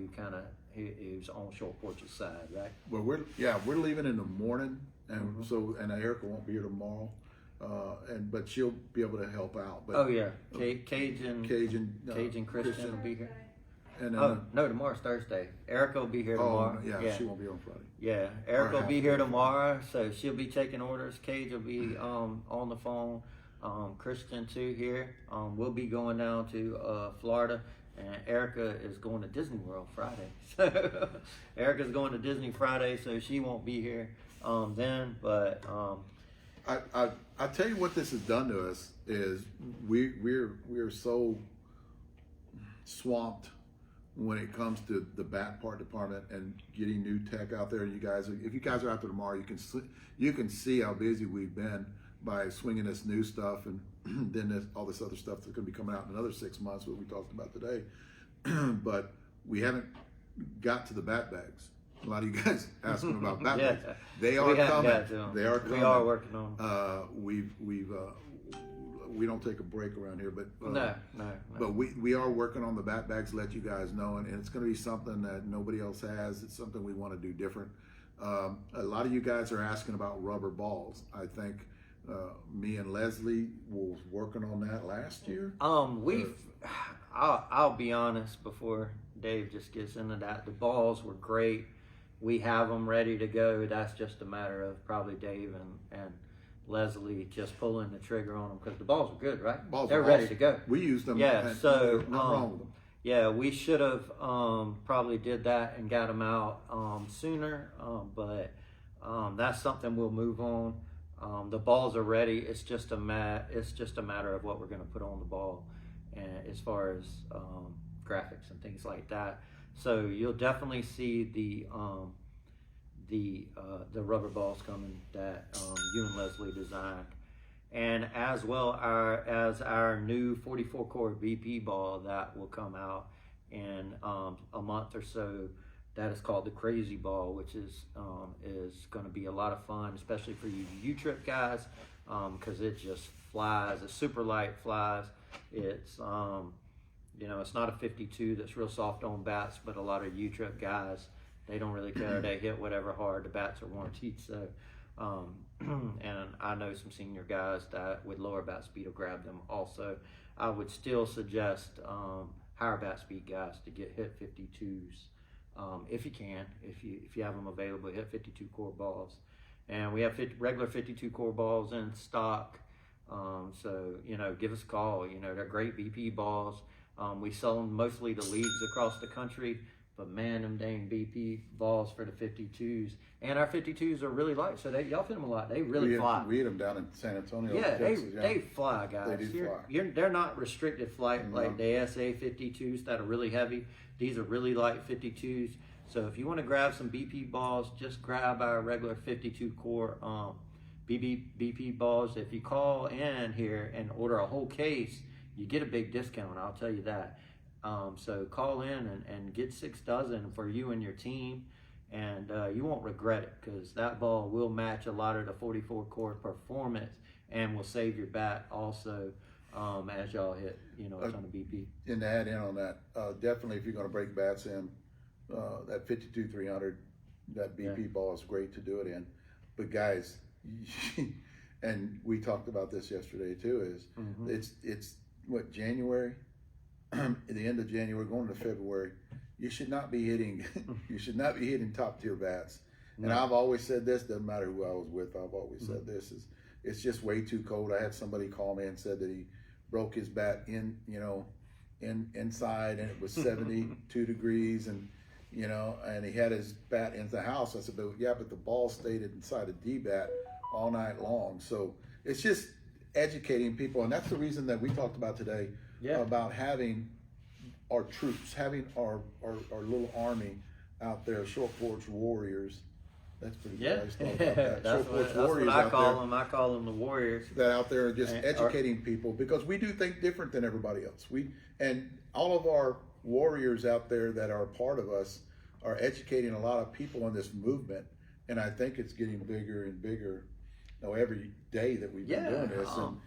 who's on Short Porch's side, right? Well, we're leaving in the morning, and and Erica won't be here tomorrow, but she'll be able to help out. But, Oh yeah, Cage and Christian will be here. And No, tomorrow's Thursday. Erica will be here tomorrow. She won't be on Friday. Yeah, Erica will be here tomorrow, so she'll be taking orders. Cage will be on the phone. Christian too here. We'll be going down to Florida, and Erica is going to Disney World Friday. So Erica's going to Disney Friday, so she won't be here then. But I tell you what this has done to us is we're so swamped when it comes to the bat part department and getting new tech out there. You guys, if you guys are out there tomorrow, you can see how busy we've been by swinging this new stuff, and then all this other stuff that's going to be coming out in another 6 months, what we talked about today. But we haven't got to the bat bags. A lot of you guys asking about bat bags. They are coming. They are coming. We are working on them. We don't take a break around here, but no. But we are working on the bat bags. Let you guys know, and it's going to be something that nobody else has. It's something we want to do different. A lot of you guys are asking about rubber balls. I think me and Leslie was working on that last year. I'll be honest before Dave just gets into that. The balls were great. We have them ready to go. That's just a matter of probably Dave and Leslie just pulling the trigger on them, because the balls are good, right? They're ready to go. We used them. Yeah, so nothing wrong with them. Yeah, we should have probably did that and got them out sooner, but that's something we'll move on. The balls are ready. It's just a matter of what we're going to put on the ball, and as far as graphics and things like that. So you'll definitely see the rubber balls coming that you and Leslie designed, and as well as our new 44 core BP ball that will come out in a month or so. That is called the Crazy Ball, which is going to be a lot of fun, especially for you U-Trip guys, because it just flies. It's super light, flies. It's it's not a 52 that's real soft on bats, but a lot of U-Trip guys, they don't really care. They hit whatever hard. The bats are warranted. So, and I know some senior guys that with lower bat speed will grab them. Also, I would still suggest higher bat speed guys to get hit 52s. If you can, if you have them available, hit 52 core balls, and we have regular 52 core balls in stock. So give us a call. They're great BP balls. We sell them mostly to leagues across the country, but man, them dang BP balls for the 52s, and our 52s are really light, so y'all fit them a lot. They really fly. We hit them down in San Antonio. Yeah, Texas, they fly, guys. They do fly. They're not restricted flight like the SA 52s that are really heavy. These are really light 52s. So if you want to grab some BP balls, just grab our regular 52 core BP balls. If you call in here and order a whole case, you get a big discount, I'll tell you that. So call in and get 6 dozen for you and your team, and you won't regret it, because that ball will match a lot of the 44 core performance and will save your bat also as y'all hit a ton of BP. And to add in on that, definitely if you're going to break bats in, that 52-300, that BP ball is great to do it in. But guys, and we talked about this yesterday too, is it's what, January? At the end of January, going to February, you should not be hitting top tier bats. And I've always said this, doesn't matter who I was with, I've always said this, is it's just way too cold. I had somebody call me and said that he broke his bat inside, and it was 72 degrees, and and he had his bat in the house. I said, but the ball stayed inside a D-bat all night long. So it's just educating people, and that's the reason that we talked about today, about having our troops, having our little army out there, short porch warriors. That's pretty good. I just thought about that. That's what I call them. I call them the warriors. That out there just educating people, because we do think different than everybody else. And all of our warriors out there that are a part of us are educating a lot of people in this movement, and I think it's getting bigger and bigger every day that we've been doing this. And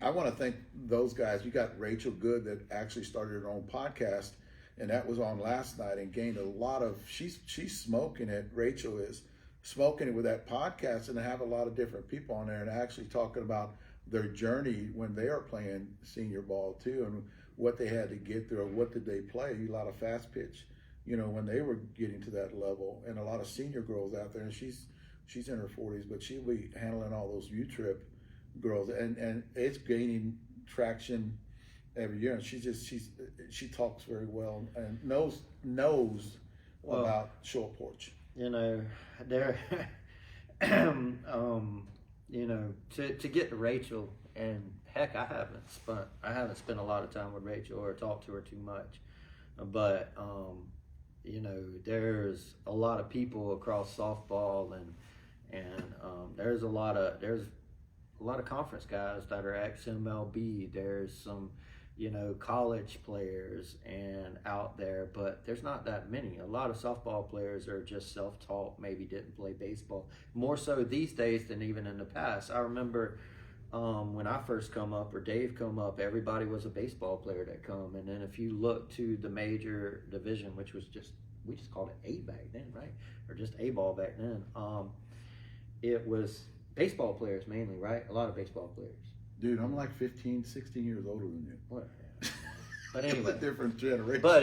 I want to thank those guys. You got Rachel Good that actually started her own podcast, and that was on last night and gained a lot of, she's smoking it. Rachel is smoking it with that podcast, and to have a lot of different people on there and actually talking about their journey when they are playing senior ball too, and what they had to get through, or what did they play, a lot of fast pitch, when they were getting to that level, and a lot of senior girls out there, and she's in her 40s, but she'll be handling all those U-Trip girls, and it's gaining traction every year, and she talks very well and knows about short porch. There, to get to Rachel, and heck, I haven't spent a lot of time with Rachel or talked to her too much, but there's a lot of people across softball, and there's a lot of conference guys that are ex-MLB. There's some college players and out there, but there's not that many. A lot of softball players are just self-taught, maybe didn't play baseball, more so these days than even in the past. I remember when I first come up, or Dave come up, everybody was a baseball player that come, and then if you look to the major division, which was we just called it A back then, right? Or just A-ball back then. It was baseball players mainly, right? A lot of baseball players. Dude, I'm like 15, 16 years older than you. Whatever. But anyway. It's a different generation. But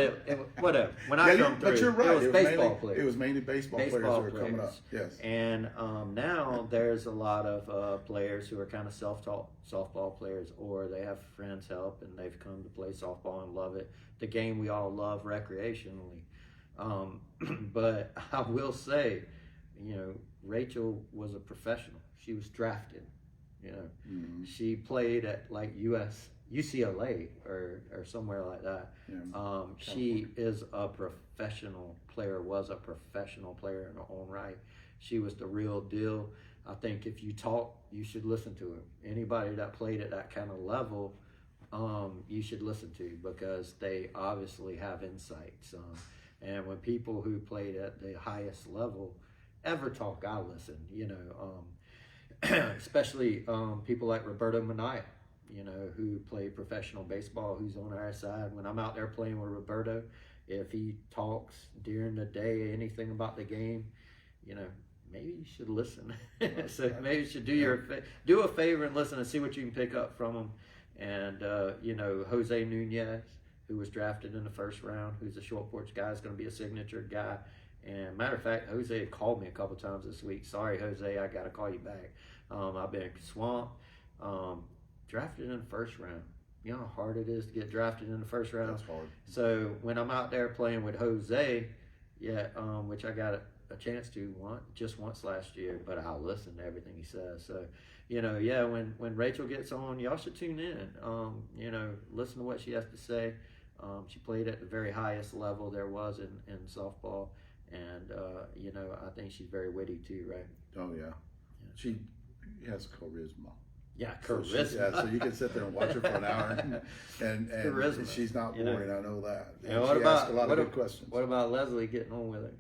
whatever. When I come through, but you're right. it was baseball players. It was mainly baseball players that were coming up. Yes. And now there's a lot of players who are kind of self-taught softball players, or they have friends help and they've come to play softball and love it. The game we all love recreationally. But I will say, Rachel was a professional. She was drafted. She played at like UCLA or somewhere like that. Yeah. She is a professional player, was a professional player in her own right. She was the real deal. I think if you talk, you should listen to her. Anybody that played at that kind of level, you should listen to, because they obviously have insights. And when people who played at the highest level ever talk, I listen, especially people like Roberto Minaya, who played professional baseball, who's on our side. When I'm out there playing with Roberto, if he talks during the day anything about the game, maybe you should listen. So maybe you should do a favor and listen and see what you can pick up from him. And Jose Nunez, who was drafted in the first round, who's a short porch guy, is going to be a signature guy. And matter of fact, Jose had called me a couple times this week. Sorry, Jose, I got to call you back. I've been swamped. Drafted in the first round. You know how hard it is to get drafted in the first round? That's hard. So when I'm out there playing with Jose, which I got a chance to once last year, but I'll listen to everything he says. So, when Rachel gets on, y'all should tune in. Listen to what she has to say. She played at the very highest level there was in softball. And, I think she's very witty too, right? Oh, yeah. She has charisma. Yeah, charisma. So you can sit there and watch her for an hour, and charisma. She's not boring. I know that. And she asks a lot of good questions. What about Leslie getting on with her?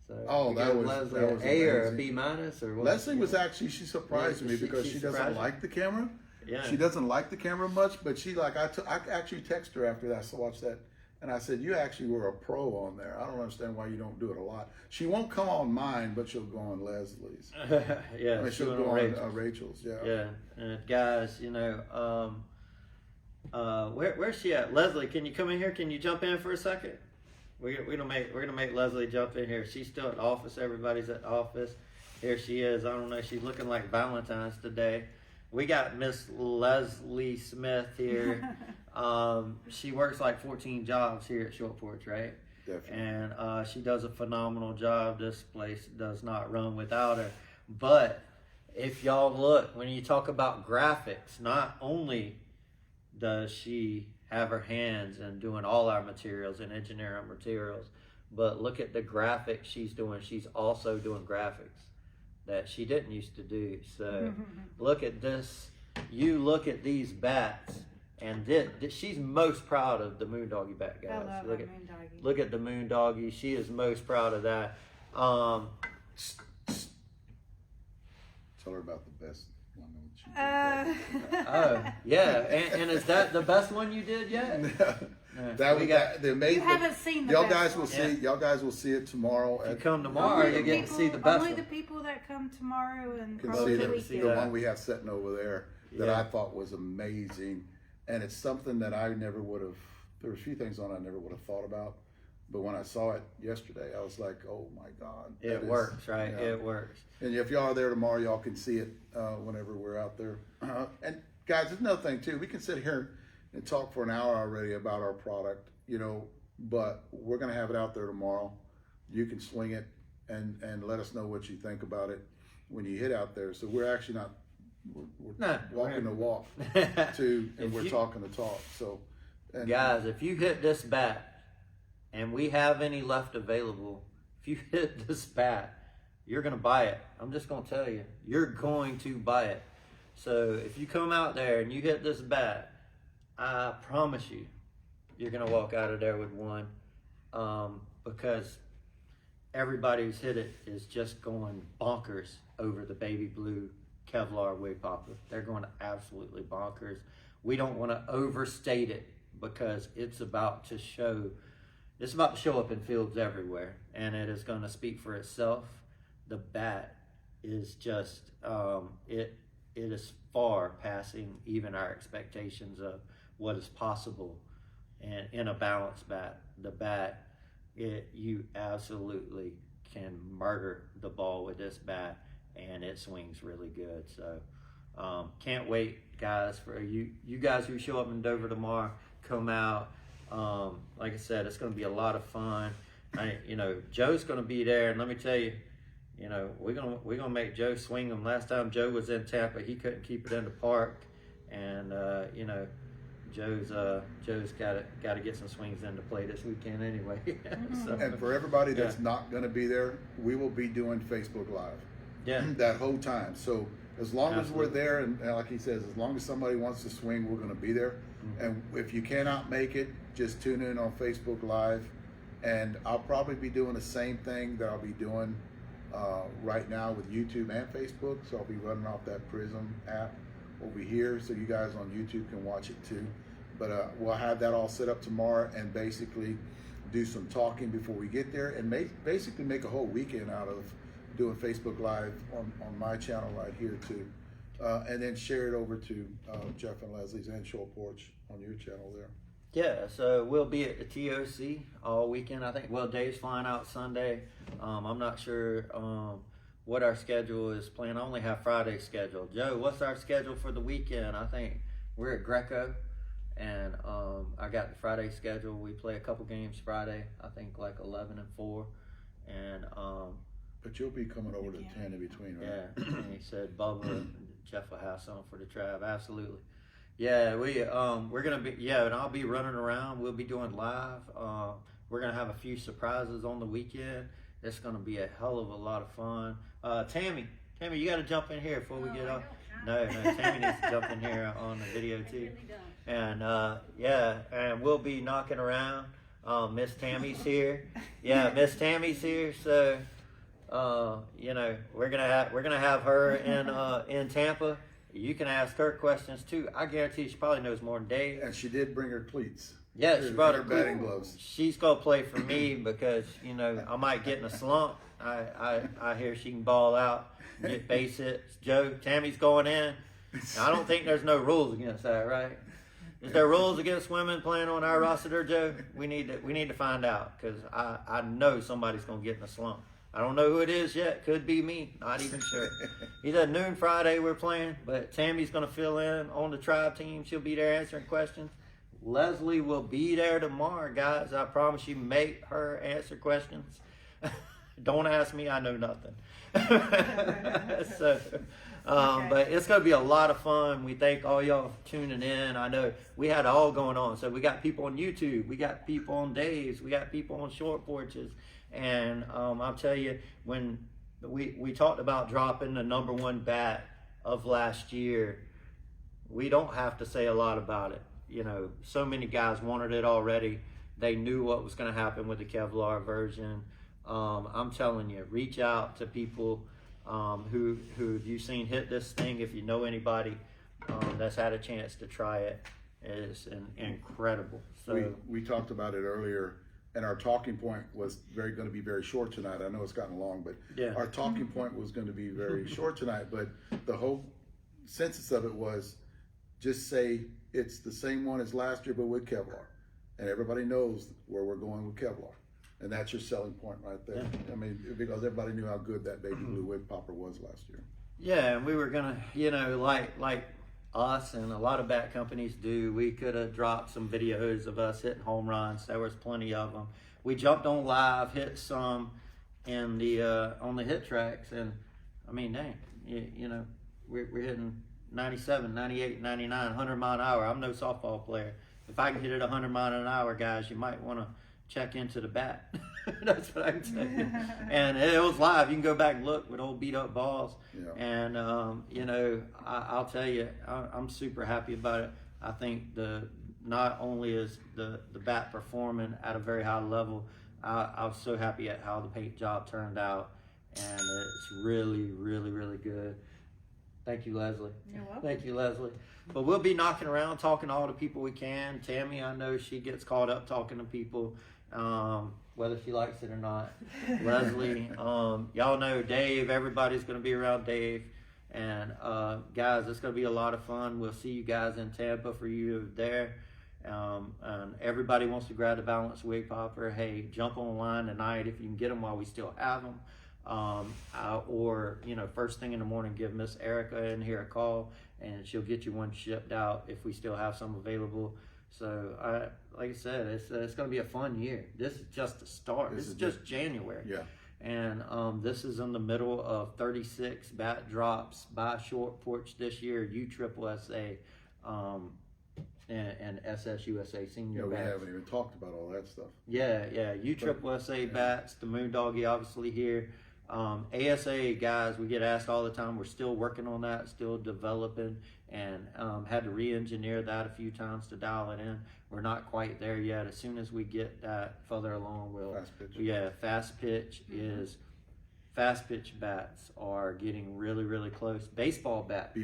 So that was an A or a B minus or what? Leslie was actually, she surprised me because she doesn't like the camera. Yeah. She doesn't like the camera much, but I actually texted her after that. So watch that. And I said, you actually were a pro on there. I don't understand why you don't do it a lot. She won't come on mine, but she'll go on Leslie's. Yeah, she'll go on Rachel's. Yeah. Yeah, and guys, where's she at? Leslie, can you come in here? Can you jump in for a second? We're gonna make Leslie jump in here. She's still at the office. Everybody's at the office. Here she is. I don't know. She's looking like Valentine's today. We got Miss Leslie Smith here. She works like 14 jobs here at Short Porch, right? Definitely. And she does a phenomenal job. This place does not run without her. But if y'all look, when you talk about graphics, not only does she have her hands in doing all our materials and engineering materials, but look at the graphics she's doing. She's also doing graphics that she didn't used to do. So look at this. You look at these bats, and she's most proud of the Moon Doggy bat, guys. I love look that at, Moon Doggy. Look at the Moon Doggy. She is most proud of that. Tell her about the best one that she did. Oh, yeah. And is that the best one you did yet? That we got the You amazing. haven't seen the Y'all best guys will one. see. Y'all guys will see it tomorrow. If you At, come tomorrow, you get to see the best Only one. the people that come tomorrow and can probably see the the weekend. one we have sitting over there that Yeah. I thought was amazing, and it's something that I never would have. There were a few things on it I never would have thought about, but when I saw it yesterday, I was like, "Oh my God!" It works, right? yeah. It works. And if y'all are there tomorrow, y'all can see it whenever we're out there. And guys, there's another thing too. We can sit here and talk for an hour already about our product, but we're gonna have it out there tomorrow. You can swing it and let us know what you think about it when you hit out there. So we're actually not we're walking the walk too, and we're talking the talk. So, and, Guys, if you hit this bat, and we have any left available, if you hit this bat, you're going to buy it. I'm just going to tell you, you're going to buy it. So if you come out there and you hit this bat, I promise you, you're going to walk out of there with one, because everybody who's hit it is just going bonkers over the baby blue Kevlar wig popper. They're going absolutely bonkers. We don't want to overstate it because it's about to show up in fields everywhere, and it is going to speak for itself. The bat is just it is far passing even our expectations of what is possible, and in a balanced bat. The bat, you absolutely can murder the ball with this bat, and it swings really good. So can't wait, guys, for you guys who show up in Dover tomorrow. Come out. Like I said, it's going to be a lot of fun. Joe's going to be there, and let me tell you, we're gonna make Joe swing them. Last time Joe was in Tampa, he couldn't keep it in the park, and Joe's got to get some swings into play this weekend anyway. So, and for everybody that's not going to be there, we will be doing Facebook Live. That whole time. So as long as we're there, and like he says, as long as somebody wants to swing, we're going to be there. And if you cannot make it, just tune in on Facebook Live. And I'll probably be doing the same thing that I'll be doing right now with YouTube and Facebook. So I'll be running off that Prism app over here, so you guys on YouTube can watch it too. But we'll have that all set up tomorrow, and basically do some talking before we get there, and basically make a whole weekend out of doing Facebook Live on my channel right here too. And then share it over to Jeff and Leslie's and Short Porch on your channel there. Yeah, so we'll be at the TOC all weekend. I think, Dave's flying out Sunday. I'm not sure what our schedule is planned. I only have Friday scheduled. Joe, what's our schedule for the weekend? I think we're at Greco, and I got the Friday schedule. We play a couple games Friday, I think like 11 and 4. And but you'll be coming over to 10 in between, right? Yeah, and he said Bubba and Jeff will have some for the Trav. Absolutely. Yeah, we're gonna be, and I'll be running around. We'll be doing live. We're gonna have a few surprises on the weekend. It's gonna be a hell of a lot of fun. Tammy, you got to jump in here before we get on. No, Tammy needs to jump in here on the video too. And and we'll be knocking around. Miss Tammy's here. Yeah, Miss Tammy's here. So, we're gonna have her in Tampa. You can ask her questions too. I guarantee she probably knows more than Dave. And she did bring her cleats. Yeah, she brought her batting gloves. She's gonna play for me because I might get in a slump. I hear she can ball out, get base hits. Joe, Tammy's going in. I don't think there's no rules against that, right? Is there rules against women playing on our roster, Joe? We need to find out, because I know somebody's gonna get in a slump. I don't know who it is yet. Could be me. Not even sure. He said noon Friday we're playing, but Tammy's gonna fill in on the tribe team. She'll be there answering questions. Leslie will be there tomorrow, guys. I promise you. Make her answer questions. Don't ask me. I know nothing. So. Okay. But it's going to be a lot of fun. We thank all y'all for tuning in. I know we had it all going on. So we got people on YouTube. We got people on Dave's. We got people on Short Porches. And I'll tell you, when we talked about dropping the #1 bat of last year, we don't have to say a lot about it. You know, so many guys wanted it already. They knew what was going to happen with the Kevlar version. I'm telling you, reach out to people who you've seen hit this thing. If you know anybody that's had a chance to try it, is incredible. So we talked about it earlier, and our talking point was going to be very short tonight. I know it's gotten long, but yeah, our talking point was going to be very short tonight. But the whole census of it was just say it's the same one as last year, but with Kevlar, and everybody knows where we're going with Kevlar. And that's your selling point right there. Yeah. I mean, because everybody knew how good that baby blue wig popper was last year. Yeah, and we were gonna, you know, like us and a lot of bat companies do, we could have dropped some videos of us hitting home runs. There was plenty of them. We jumped on live, hit some in the on the hit tracks, and I mean, dang, you know, we're hitting 97, 98, 99, 100 mile an hour. I'm no softball player. If I can hit it 100 mile an hour, guys, you might want to check into the bat. That's what I can tell you. And it was live. You can go back and look with old beat up balls. Yeah. And you know, I'll tell you, I'm super happy about it. I think not only is the bat performing at a very high level, I was so happy at how the paint job turned out, and it's really, really, really good. Thank you, Leslie. You're welcome. Thank you, Leslie. But we'll be knocking around, talking to all the people we can. Tammy, I know she gets caught up talking to people, whether she likes it or not. Leslie, y'all know Dave. Everybody's going to be around Dave. And guys, it's going to be a lot of fun. We'll see you guys in Tampa for you there. And everybody wants to grab the Balance Wig Popper. Hey, jump online tonight if you can get them while we still have them. Or, you know, first thing in the morning, give Miss Erica in here a call, and she'll get you one shipped out if we still have some available. So, like I said, it's going to be a fun year. This is just the start. This is just January. Yeah. And this is in the middle of 36 bat drops by Short Porch this year, USSSA, and SSUSA senior Yeah, we bats. haven't even talked about all that stuff. Yeah, USSSA bats, the Moon Doggy obviously here. ASA guys, we get asked all the time. We're still working on that, still developing, and had to re-engineer that a few times to dial it in. We're not quite there yet. As soon as we get that further along, we'll Fast pitch. Yeah, fast pitch bats are getting really, really close. Baseball bats.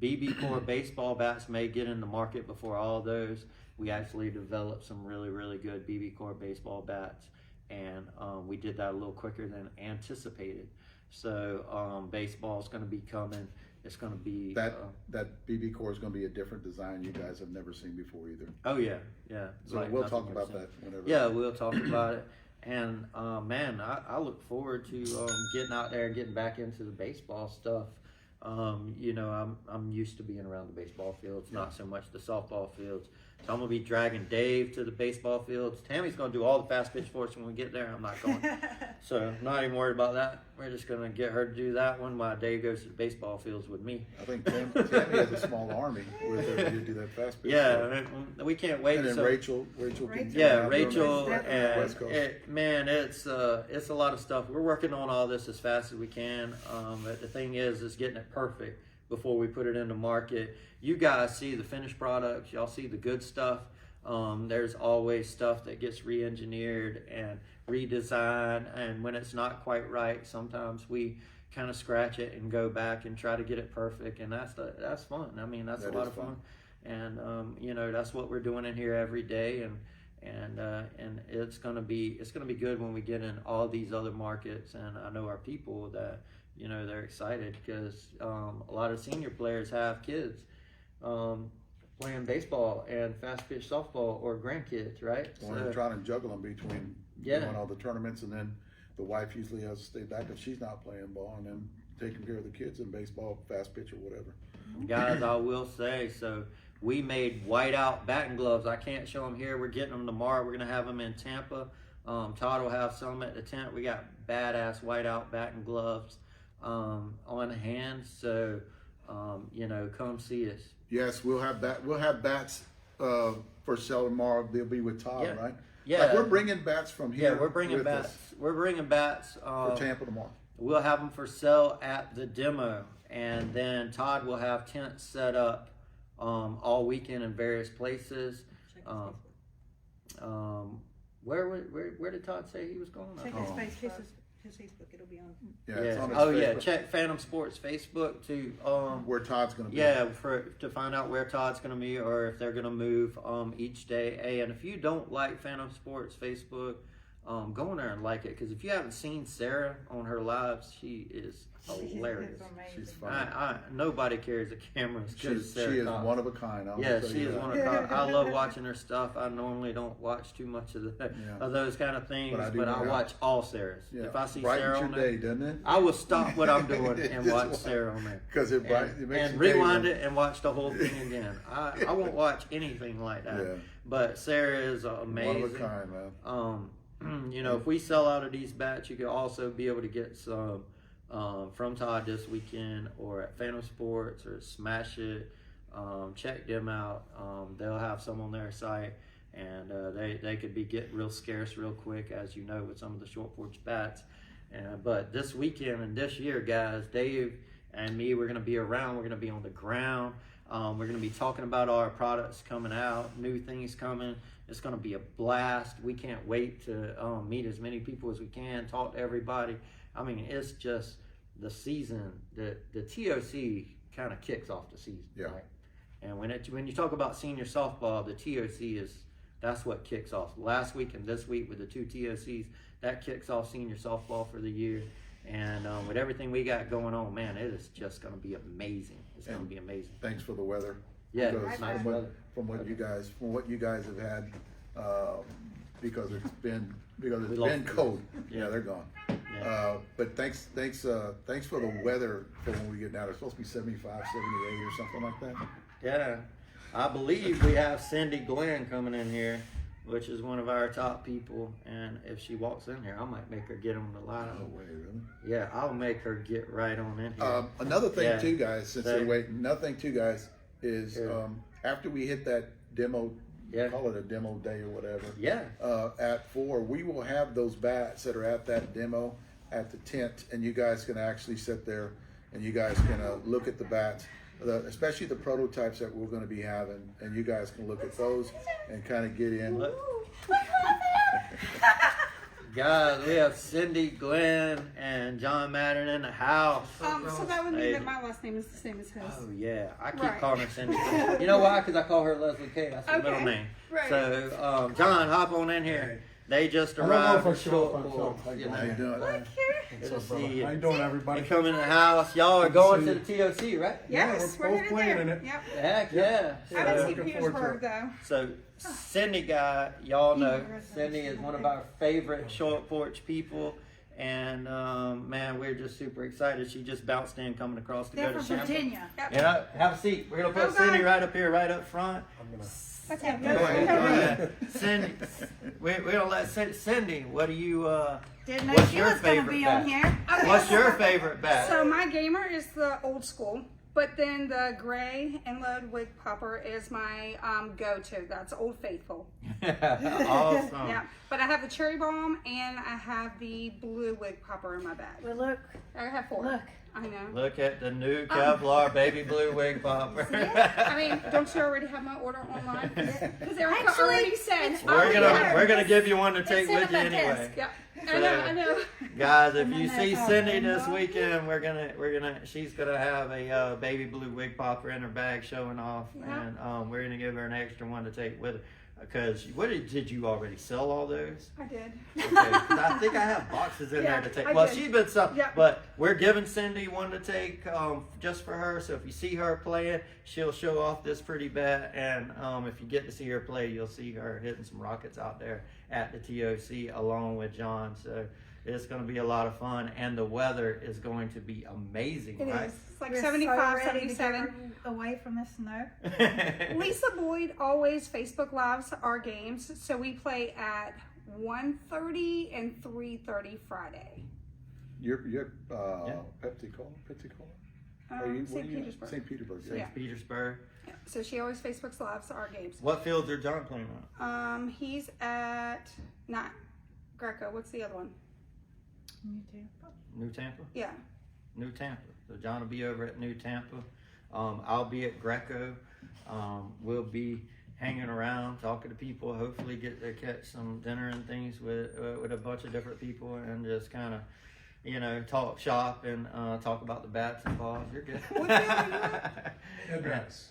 BB core baseball bats may get in the market before all those. We actually developed some really, really good BB core baseball bats, and we did that a little quicker than anticipated. So baseball is going to be coming. It's going to be that BB core is going to be a different design you guys have never seen before either. Oh yeah. So Like we'll nothing talk we've about seen. that whenever. Yeah, we'll talk about it. And man, I look forward to getting out there and getting back into the baseball stuff. You know, I'm used to being around the baseball fields, not so much the softball fields. So I'm gonna be dragging Dave to the baseball fields. Tammy's gonna do all the fast pitch for us when we get there. I'm not going. So I'm not even worried about that. We're just gonna get her to do that one while Dave goes to the baseball fields with me. I think Tammy has a small army with her to do that fast pitch. Yeah, we can't wait. And then So, Rachel can. yeah, have Rachel, her on the West Coast. man, it's a lot of stuff. We're working on all this as fast as we can. But the thing is getting it perfect before we put it in the market. You guys see the finished products. Y'all see the good stuff. There's always stuff that gets re-engineered and redesigned, and when it's not quite right, sometimes we kind of scratch it and go back and try to get it perfect, and that's fun. I mean, that's a lot of fun. And you know, that's what we're doing in here every day, and it's gonna be good when we get in all these other markets. And I know our people that, you know, they're excited because a lot of senior players have kids. playing baseball and fast pitch softball or grandkids, right? We're trying to juggle them between Yeah. doing all the tournaments, and then the wife usually has to stay back if she's not playing ball, and then taking care of the kids in baseball, fast pitch or whatever. Guys, I will say, so we made whiteout batting gloves. I can't show them here. We're getting them tomorrow. We're going to have them in Tampa. Todd will have some at the tent. We got badass whiteout batting gloves on hand. So, come see us. Yes, we'll have bats for sale tomorrow. They'll be with Todd, Yeah. right? Yeah. Like we're bringing bats from here. Yeah, we're bringing with bats. us We're bringing bats for Tampa tomorrow. We'll have them for sale at the demo, and then Todd will have tents set up all weekend in various places. Where did Todd say he was going? Check his Facebook, it'll be on. Yeah. It's on his Oh yeah, Facebook, check Phantom Sports Facebook to where Todd's going to be. yeah to find out where Todd's going to be or if they're going to move each day. Hey, and if you don't like Phantom Sports Facebook, go in there and like it, because if you haven't seen Sarah on her lives, she is hilarious. She's fun. Nobody carries a camera as good as Sarah. She is Cox. one of a kind. Yeah, she is one of a kind. I love watching her stuff. I normally don't watch too much of of those kind of things, but I watch all Sarah's. Yeah. If I see Brightens Sarah your on there, day, doesn't it? I will stop what I'm doing and watch Sarah on there. Because it makes And your day rewind run. it and watch the whole thing again. I won't watch anything like that. Yeah. But Sarah is amazing. One of a kind, man. If we sell out of these bats, you can also be able to get some from Todd this weekend or at Phantom Sports or Smash It. Check them out. They'll have some on their site, and they could be getting real scarce real quick, as you know, with some of the short porch bats. But this weekend and this year, guys, Dave and me, we're going to be around. We're going to be on the ground. We're going to be talking about our products coming out, new things coming. It's going to be a blast. We can't wait to meet as many people as we can, talk to everybody. I mean, it's just the season. The TOC kind of kicks off the season, Yeah. right? And when you talk about senior softball, the TOC that's what kicks off. Last week and this week with the two TOCs, that kicks off senior softball for the year. And with everything we got going on, man, it is just going to be amazing. It's going to be amazing. Thanks for the weather. Yeah, Because nice from weather. what you guys have had, because it's been We lost been them. cold. Yeah. Yeah, they're gone. Yeah. But thanks for the weather for when we get down. It's supposed to be 75, 78 or something like that. Yeah, I believe we have Cindy Glenn coming in here, which is one of our top people. And if she walks in here, I might make her get on the line. No way, really. Yeah, I'll make her get right on in here. Another thing Yeah. too, guys, since they're waiting, another thing too, guys, is Sure. after we hit that demo, Yeah. call it a demo day or whatever. Yeah. At 4, we will have those bats that are at that demo at the tent, and you guys can actually sit there and you guys can look at the bats, especially the prototypes that we're going to be having, and you guys can look at those and kind of get in. Look. Guys, we have Cindy Glenn and John Madden in the house. So that would mean Hey. that my last name is the same as his. Oh yeah, I keep Right. calling her Cindy. You know why? Because I call her Leslie K. That's her middle Okay. name. Right. So, John, hop on in here. They just I don't know arrived. if I at show up Short on Porch, film. you How you know. doing? Look here. Good to see you. How you doing, everybody? You come in the house. Y'all are going to the TOC, right? Yes, we're we're both headed playing there. in it. Yep. Heck yeah. I haven't So, seen looking forward to Petersburg it. though. so Cindy guy, y'all know Cindy is one of our favorite short porch people. And man, we're just super excited. She just bounced in coming across to They're go to from Tampa. Virginia. Yep. Yeah, have a seat. We're gonna put Oh, God. Cindy right up here, right up front. What's that? Go ahead. Cindy, we're gonna let Cindy. What do you? Didn't know What's she your was gonna favorite be bat? on here. Okay, What's your so- favorite bat? So my gamer is the old school, but then the gray and load wig popper is my go-to. That's Old Faithful. Awesome. Yeah, but I have the cherry bomb and I have the blue wig popper in my bag. Well, look, I have 4. look. I know. Look at the new Kevlar baby blue wig popper. I mean, don't you already have my order online? Because Erica Actually, already said. it's we're really gonna hard. we're gonna give you one to take in with you my anyway. desk. Yeah, I know. Guys, if And you then see there's Cindy a this window. weekend, she's gonna have a baby blue wig popper in her bag showing off, Yeah. and we're gonna give her an extra one to take with her. Because did you already sell all those? I did. Okay, 'cause I think I have boxes in Yeah, there to take. I Well, did. she's been some, Yeah. but we're giving Cindy one to take just for her. So if you see her playing, she'll show off this pretty bat. And if you get to see her play, you'll see her hitting some rockets out there at the TOC along with John. So it's going to be a lot of fun, and the weather is going to be amazing, It right? is. It's like We're 75, so ready to get 77. away from the snow. Lisa Boyd always Facebook Lives our games, so we play at 1:30 and 3:30 Friday. You're Yeah. Pensacola? Are you, St. Petersburg. St. Petersburg. St. Yeah. Petersburg. Yeah. So she always Facebooks Lives our games. What fields are John playing on? He's at not Greco. What's the other one? You too. New Tampa? Yeah. New Tampa. So John will be over at New Tampa. I'll be at Greco. We'll be hanging around, talking to people. Hopefully, get to catch some dinner and things with a bunch of different people, and just kind of, talk shop and talk about the bats and balls. You're good. What field are you at? Ed Radis.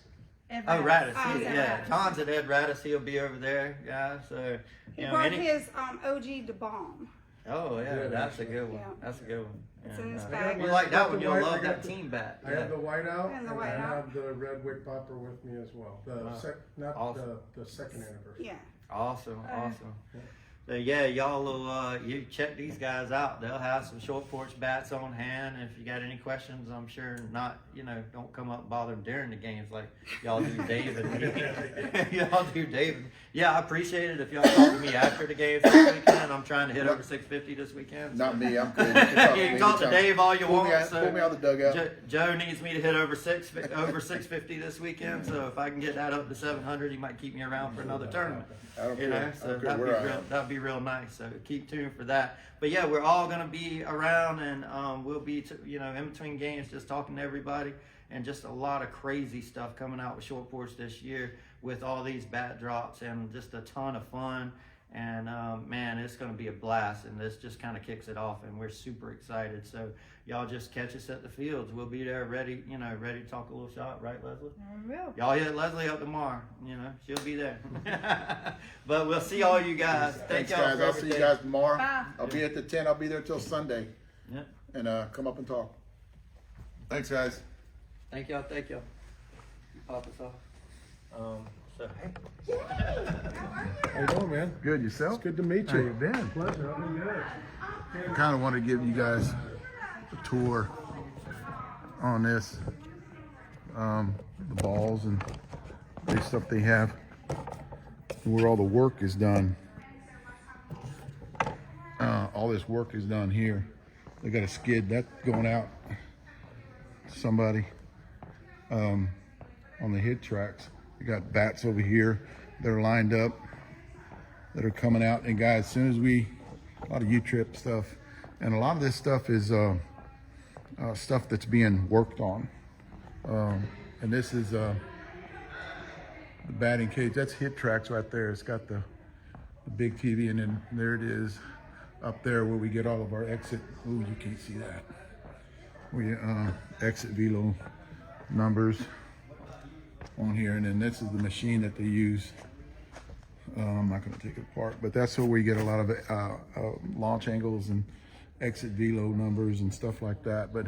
Oh, Radis. Oh, Yeah, Radis. John's at Ed Radis. He'll be over there, guys. So, He brought his OG de bomb. Oh yeah, Yeah, that's a good one. Yeah. That's a good one. It's in his And, bag. you like that one? I You'll got love the that white- team bat. I have the whiteout, And the I whiteout. have the red wig popper with me as well. Not Awesome. the second anniversary. Yeah. Awesome, awesome. So yeah, y'all will you check these guys out. They'll have some short porch bats on hand. If you got any questions, I'm sure not. Don't come up and bother them during the games like y'all do David. Y'all do David. Yeah, I appreciate it if y'all talk to me after the games this weekend. I'm trying to hit over 650 this weekend. Not me, I'm good. You can talk to Dave all you Pull me want. out, pull me out of the dugout. Joe needs me to hit over 650 this weekend. So if I can get that up to 700, he might keep me around for another tournament. I don't You care. know, I so don't care where I am. that'd be real nice. So keep tuned for that. But yeah, we're all gonna be around, and we'll be in between games, just talking to everybody, and just a lot of crazy stuff coming out with Short Porch this year with all these bat drops, and just a ton of fun. And man, it's gonna be a blast, and this just kind of kicks it off, and we're super excited. So y'all just catch us at the fields. We'll be there ready, ready to talk a little shot, right, Leslie? I will. Y'all hit Leslie up tomorrow. She'll be there. But we'll see all you guys. Thank Thanks, y'all guys. for I'll see you everything. guys tomorrow. Bye. I'll be at the tent. I'll be there till Sunday. Yeah. And come up and talk. Thanks, guys. Thank y'all. Thank y'all. Pop us off. So hey. How you doing, man? Good, yourself? It's good to meet How you. you been? Pleasure. I've been good. Kind of want to give you guys a tour on this, the balls and the stuff they have, where all the work is done. All this work is done here. They got a skid that's going out to somebody on the hit tracks. You got bats over here that are lined up that are coming out. And guys, as soon as a lot of U-trip stuff, and a lot of this stuff is stuff that's being worked on. And this is the batting cage. That's hit tracks right there. It's got the big TV, and then there it is up there where we get all of our exit. Ooh, you can't see that. We exit velo numbers on here, and then this is the machine that they use. I'm not going to take it apart, but that's where we get a lot of launch angles and exit velo numbers and stuff like that. But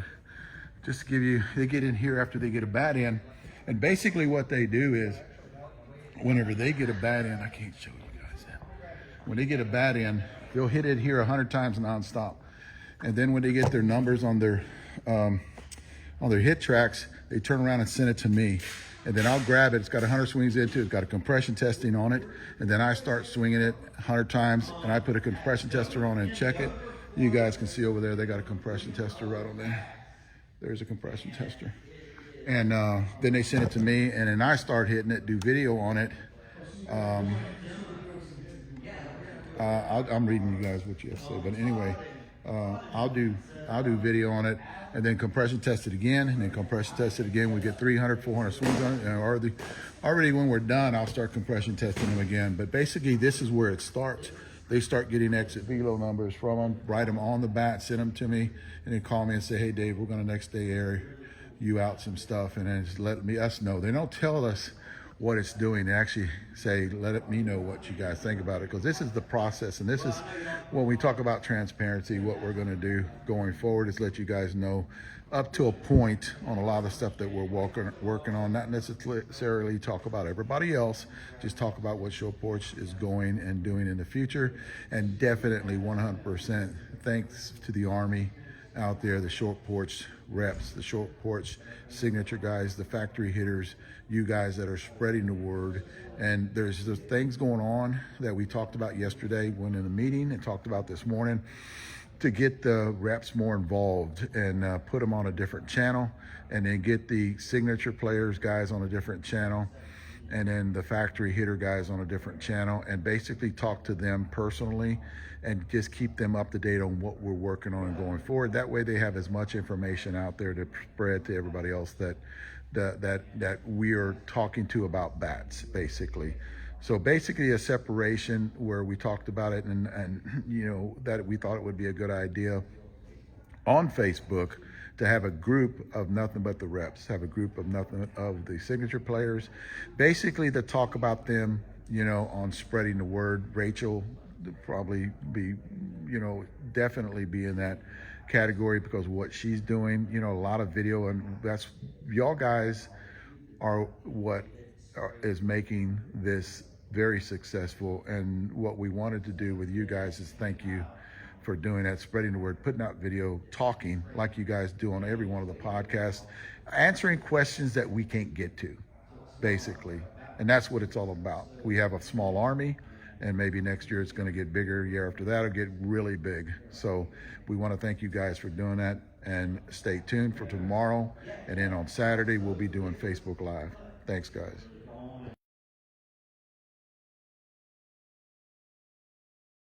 just to give you, they get in here after they get a bat in, and basically what they do is whenever they get a bat in, I can't show you guys that. When they get a bat in, they'll hit it here 100 times nonstop, and then when they get their numbers on their hit tracks, they turn around and send it to me. And then I'll grab it. It's got 100 swings into it. It's got a compression testing on it. And then I start swinging it 100 times, and I put a compression tester on it and check it. You guys can see over there, they got a compression tester right on there. There's a compression tester. And then they send it to me, and then I start hitting it, do video on it. I'm reading you guys what you have to say, but anyway, I'll do video on it, and then compression test it again, and then compression test it again. We get 300, 400 swings on it, and already when we're done, I'll start compression testing them again. But basically, this is where it starts. They start getting exit velo numbers from them, write them on the bat, send them to me, and then call me and say, hey, Dave, we're going to next day air you out some stuff, and then just let us know. They don't tell us what it's doing, and actually say, me know what you guys think about it, because this is the process, and this is when we talk about transparency, what we're going to do going forward is let you guys know up to a point on a lot of the stuff that we're working on, not necessarily talk about everybody else, just talk about what Short Porch is going and doing in the future. And definitely 100% thanks to the Army out there, the Short Porch reps, the Short Porch signature guys, the factory hitters, you guys that are spreading the word. And there's things going on that we talked about yesterday when in a meeting, and talked about this morning, to get the reps more involved and put them on a different channel, and then get the signature players guys on a different channel, and then the factory hitter guys on a different channel, and basically talk to them personally and just keep them up to date on what we're working on and going forward. That way they have as much information out there to spread to everybody else that we are talking to about bats, basically. So basically a separation where we talked about it, and you know, that we thought it would be a good idea on Facebook to have a group of nothing but the reps, have a group of nothing of the signature players, basically to talk about them, you know, on spreading the word. Rachel probably be, you know, definitely be in that category because of what she's doing, you know, a lot of video, and that's, y'all guys are what is making this very successful. And what we wanted to do with you guys is thank you for doing that, spreading the word, putting out video, talking like you guys do on every one of the podcasts, answering questions that we can't get to, basically. And that's what it's all about. We have a small army, and maybe next year it's going to get bigger. Year after that, it'll get really big. So we want to thank you guys for doing that, and stay tuned for tomorrow. And then on Saturday, we'll be doing Facebook Live. Thanks, guys.